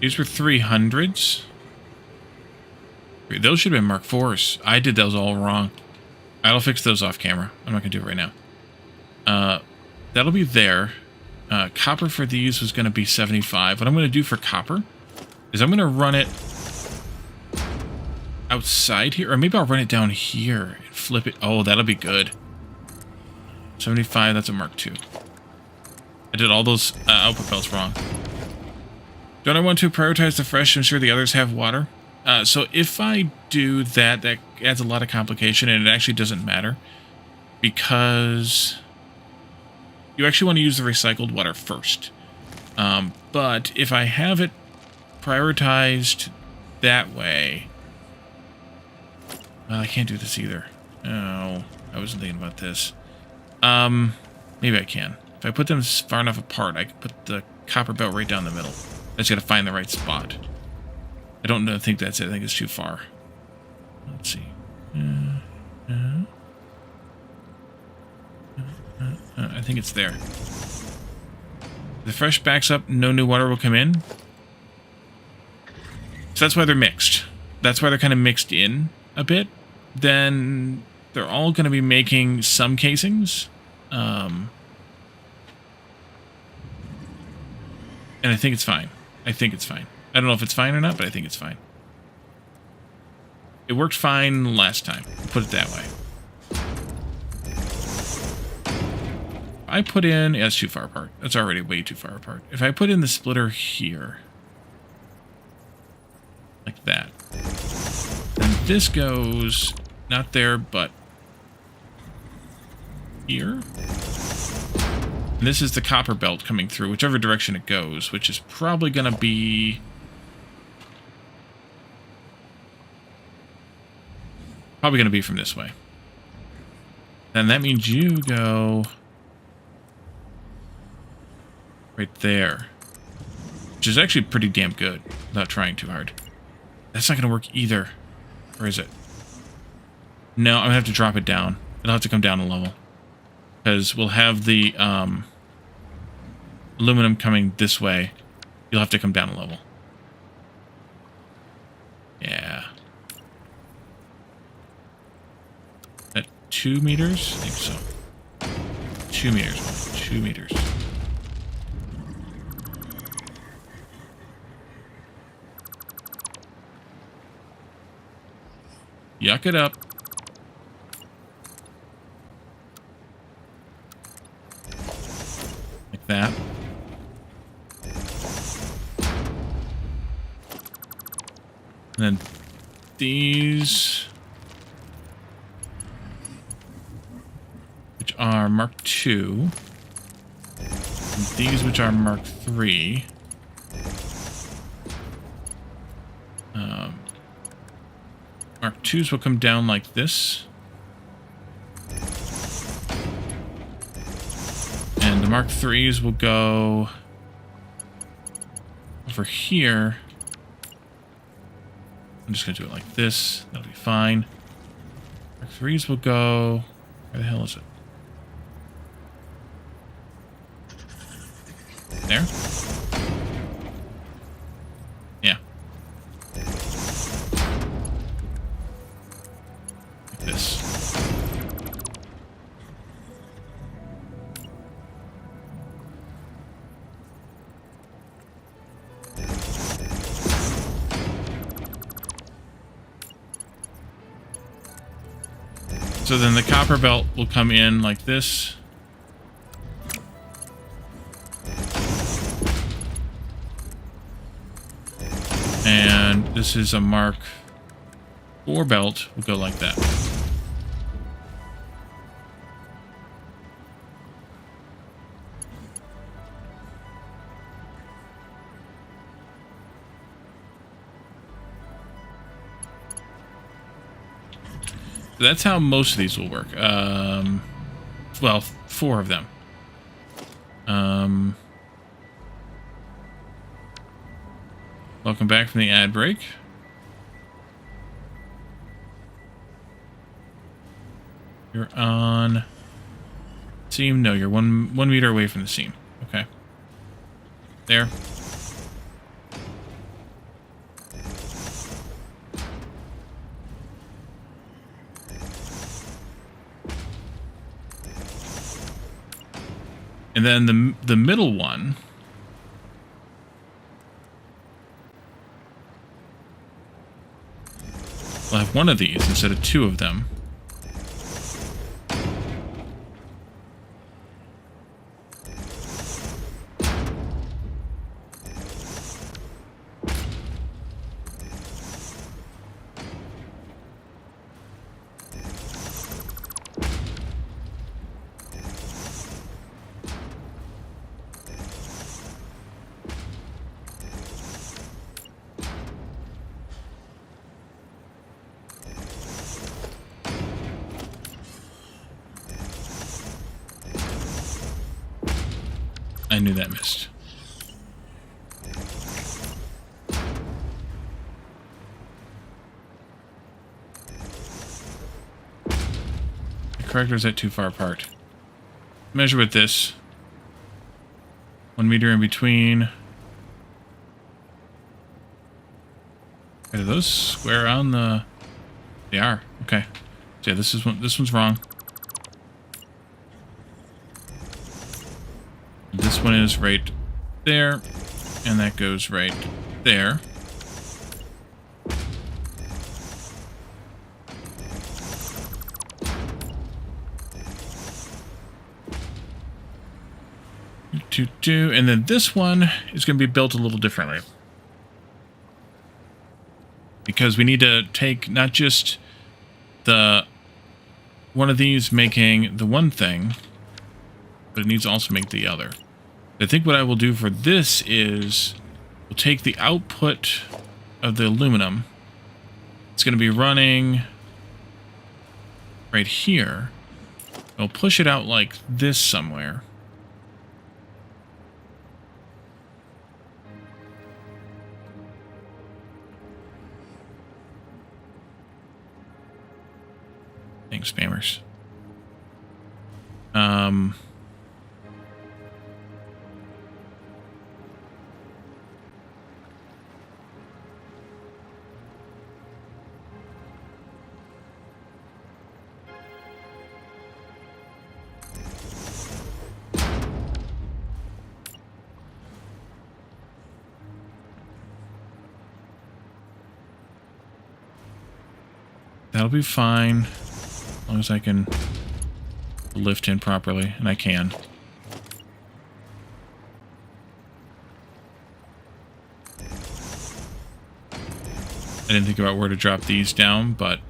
These were 300s. Those should have been Mark IVs. I did those all wrong. I'll fix those off camera. I'm not going to do it right now. That'll be there. Copper for these was going to be 75. What I'm going to do for copper is I'm going to run it outside here. Or maybe I'll run it down here and flip it. Oh, that'll be good. 75, that's a Mark II. I did all those output belts wrong. Don't I want to prioritize the fresh to ensure the others have water? So if I do that, that adds a lot of complication, and it actually doesn't matter. Because you actually want to use the recycled water first. But if I have it prioritized that way... Well, I can't do this either. Oh, I wasn't thinking about this. Maybe I can. If I put them far enough apart, I can put the copper belt right down the middle. I just got to find the right spot. I don't think that's it. I think it's too far. Let's see. I think it's there. The fresh backs up, no new water will come in. So that's why they're mixed. That's why they're kind of mixed in a bit. Then they're all going to be making some casings. And I think it's fine. I think it's fine. I don't know if it's fine or not, but I think it's fine. It worked fine last time. Put it that way. I put in... Yeah, that's too far apart. That's already way too far apart. If I put in the splitter here... Like that. And this goes... Not there, but... Here? And this is the copper belt coming through, whichever direction it goes, which is probably going to be... Probably going to be from this way. Then that means you go... Right there. Which is actually pretty damn good, without trying too hard. That's not going to work either. Or is it? No, I'm going to have to drop it down. It'll have to come down a level. Because we'll have the aluminum coming this way. You'll have to come down a level. Yeah. At 2 meters? I think so. 2 meters. 2 meters. Yuck it up. Like that. And then these, which are Mark II, and these which are Mark III. Mark IIs will come down like this. And the Mark IIIs will go over here. I'm just going to do it like this. That'll be fine. Mark IIIs will go... Where the hell is it? There? Yeah. Like this. So then the copper belt will come in like this. And this is a Mark IV belt, will go like that. That's how most of these will work. Well, 4 of them. Welcome back from the ad break. You're on seam. No, you're one meter away from the seam. Okay. There. And then the middle one, we'll have one of these instead of 2 of them. I knew that missed. The corrector's at too far apart. Measure with this. 1 meter in between. Okay, do those square on the... They are. Okay. So yeah, this one's wrong. This one is right there, and that goes right there. And then this one is going to be built a little differently. Because we need to take not just one of these making the one thing, but it needs to also make the other. I think what I will do for this is we'll take the output of the aluminum. It's going to be running right here. We'll push it out like this somewhere. Thanks, spammers. That'll be fine, as long as I can lift in properly, and I can. I didn't think about where to drop these down, but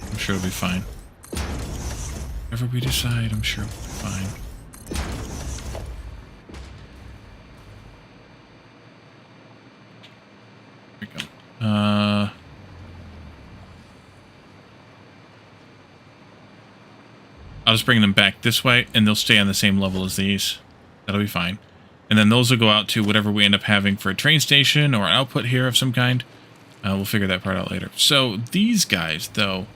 I'm sure it'll be fine. Whatever we decide, I'm sure it'll be fine. I'll just bring them back this way, and they'll stay on the same level as these. That'll be fine. And then those will go out to whatever we end up having for a train station or an output here of some kind. We'll figure that part out later. So these guys, though,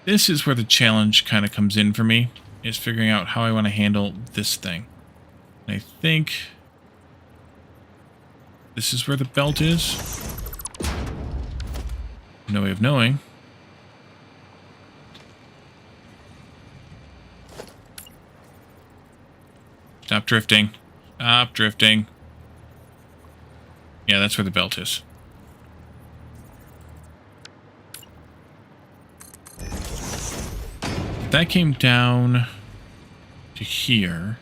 this is where the challenge kind of comes in for me, is figuring out how I want to handle this thing. And I think this is where the belt is. No way of knowing. Stop drifting. Stop drifting. Yeah, that's where the belt is. If that came down to here,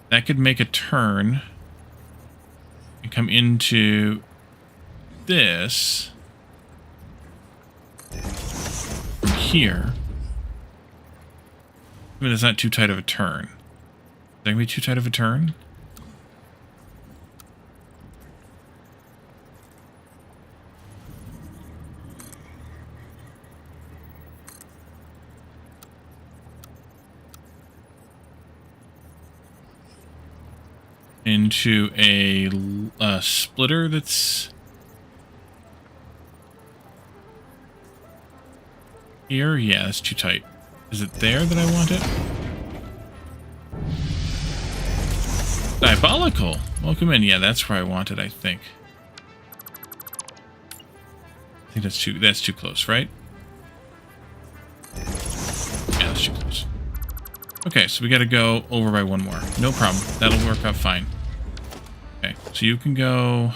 that could make a turn and come into this from here. I mean, it's not too tight of a turn. Is that going to be too tight of a turn? into a splitter that's here. Yeah, that's too tight. Is it there that I want it? Diabolical. Welcome in. Yeah, that's where I want it, I think. I think that's too close, right? Yeah, that's too close. Okay, so we got to go over by one more. No problem. That'll work out fine. Okay, so you can go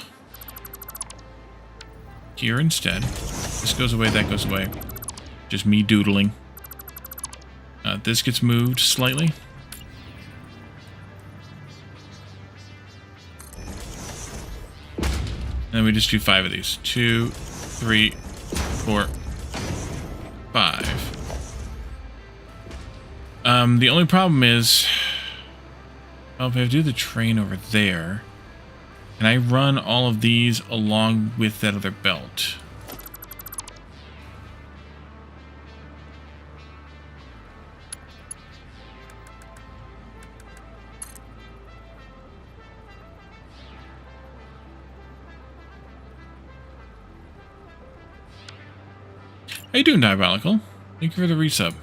here instead. This goes away, that goes away. Just me doodling. This gets moved slightly. And we just do 5 of these. 2, 3, 4, 5. The only problem is, well, if I do the train over there, and I run all of these along with that other belt. How you doing, Diabolical? Thank you for the resub.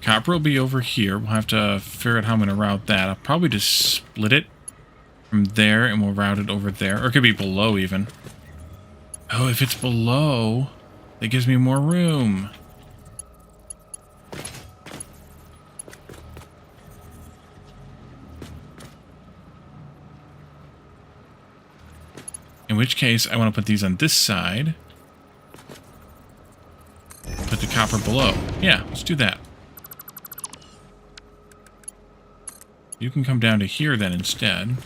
Copper will be over here. We'll have to figure out how I'm going to route that. I'll probably just split it from there and we'll route it over there. Or it could be below even. Oh, if it's below, that gives me more room. In which case, I want to put these on this side. Put the copper below. Yeah, let's do that. You can come down to here then instead.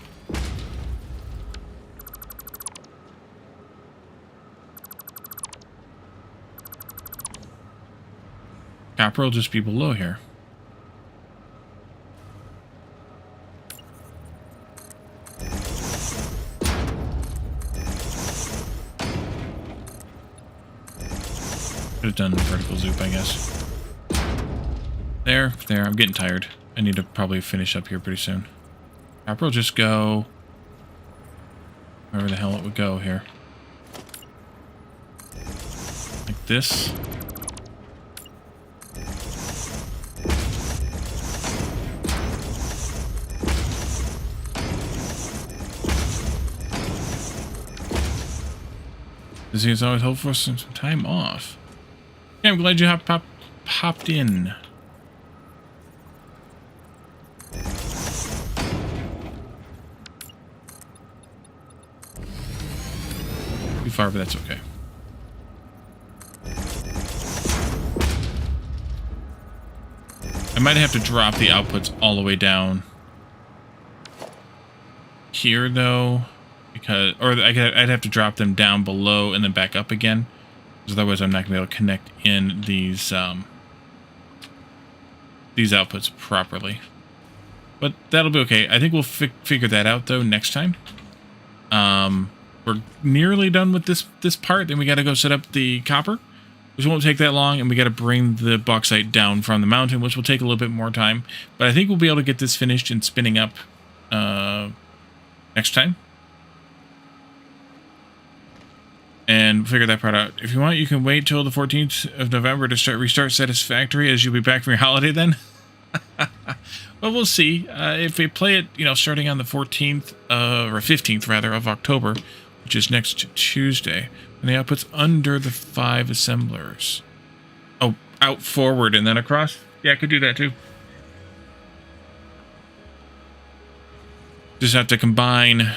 Copper will just be below here. Could have done vertical zoop, I guess. There, I'm getting tired. I need to probably finish up here pretty soon. Copper will just go wherever the hell it would go here. Like this. This is always helpful for some time off. Yeah, I'm glad you popped in. Far, but that's okay. I might have to drop the outputs all the way down here, though, because, or I'd have to drop them down below and then back up again, because otherwise I'm not gonna be able to connect in these outputs properly. But that'll be okay. I think we'll figure that out though next time. We're nearly done with this part. Then we got to go set up the copper, which won't take that long, and we got to bring the bauxite down from the mountain, which will take a little bit more time. But I think we'll be able to get this finished and spinning up next time, and figure that part out. If you want, you can wait till the 14th of November to restart Satisfactory, as you'll be back from your holiday then. Well, we'll see. If we play it, starting on the 14th or 15th rather of October, which is next Tuesday, and the output's under the 5 assemblers. Oh, out forward and then across? Yeah, I could do that too. Just have to combine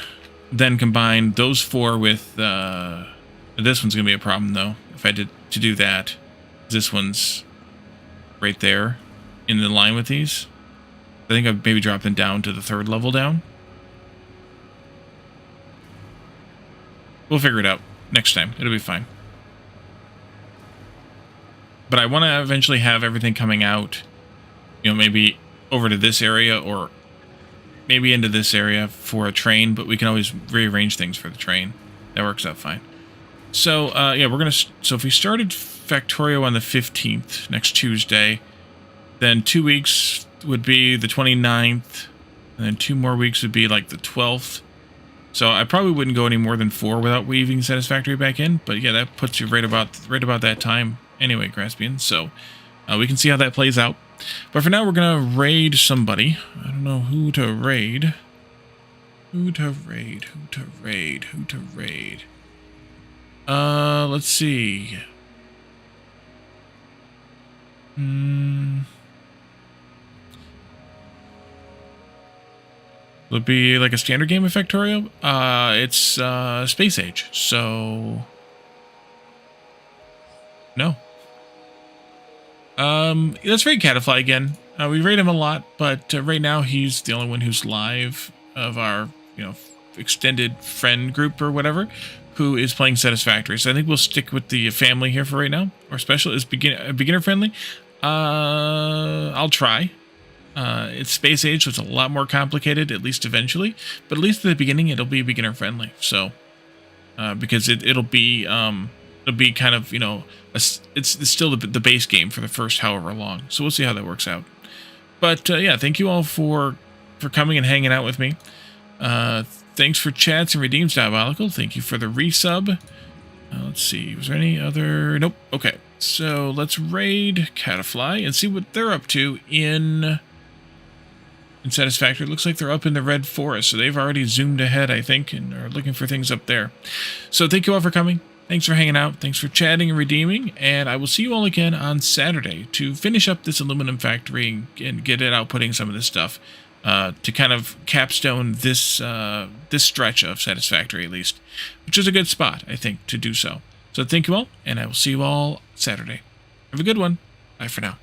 those 4 with, this one's going to be a problem though, if I did to do that. This one's right there, in the line with these. I think I've maybe dropped them down to the 3rd level down. We'll figure it out next time. It'll be fine. But I want to eventually have everything coming out, you know, maybe over to this area or maybe into this area for a train, but we can always rearrange things for the train. That works out fine. So, yeah, we're going to... So if we started Factorio on the 15th, next Tuesday, then 2 weeks would be the 29th, and then 2 more weeks would be like the 12th. So I probably wouldn't go any more than 4 without weaving Satisfactory back in, but yeah, that puts you right about that time anyway, Graspian. So we can see how that plays out. But for now, we're going to raid somebody. I don't know who to raid. Who to raid? Let's see. Will it be like a standard game of Factorio? It's Space Age, so... No. Let's raid Catafly again. We raid him a lot, but right now he's the only one who's live of our, you know, extended friend group or whatever, who is playing Satisfactory. So I think we'll stick with the family here for right now. Our special is beginner friendly. I'll try. It's Space Age, so it's a lot more complicated, at least eventually. But at least at the beginning, it'll be beginner friendly. So, because it'll be kind of, you know, it's still the base game for the first however long. So we'll see how that works out. But yeah, thank you all for coming and hanging out with me. Thanks for chats and redeems, Diabolical. Thank you for the resub. Let's see, was there any other... Nope. Okay, so let's raid Catafly and see what they're up to in Satisfactory. It looks like they're up in the Red Forest, so they've already zoomed ahead, I think, and are looking for things up there. So thank you all for coming. Thanks for hanging out. Thanks for chatting and redeeming. And I will see you all again on Saturday to finish up this aluminum factory and get it outputting some of this stuff to kind of capstone this this stretch of Satisfactory, at least, which is a good spot, I think, to do so. So thank you all, and I will see you all Saturday. Have a good one. Bye for now.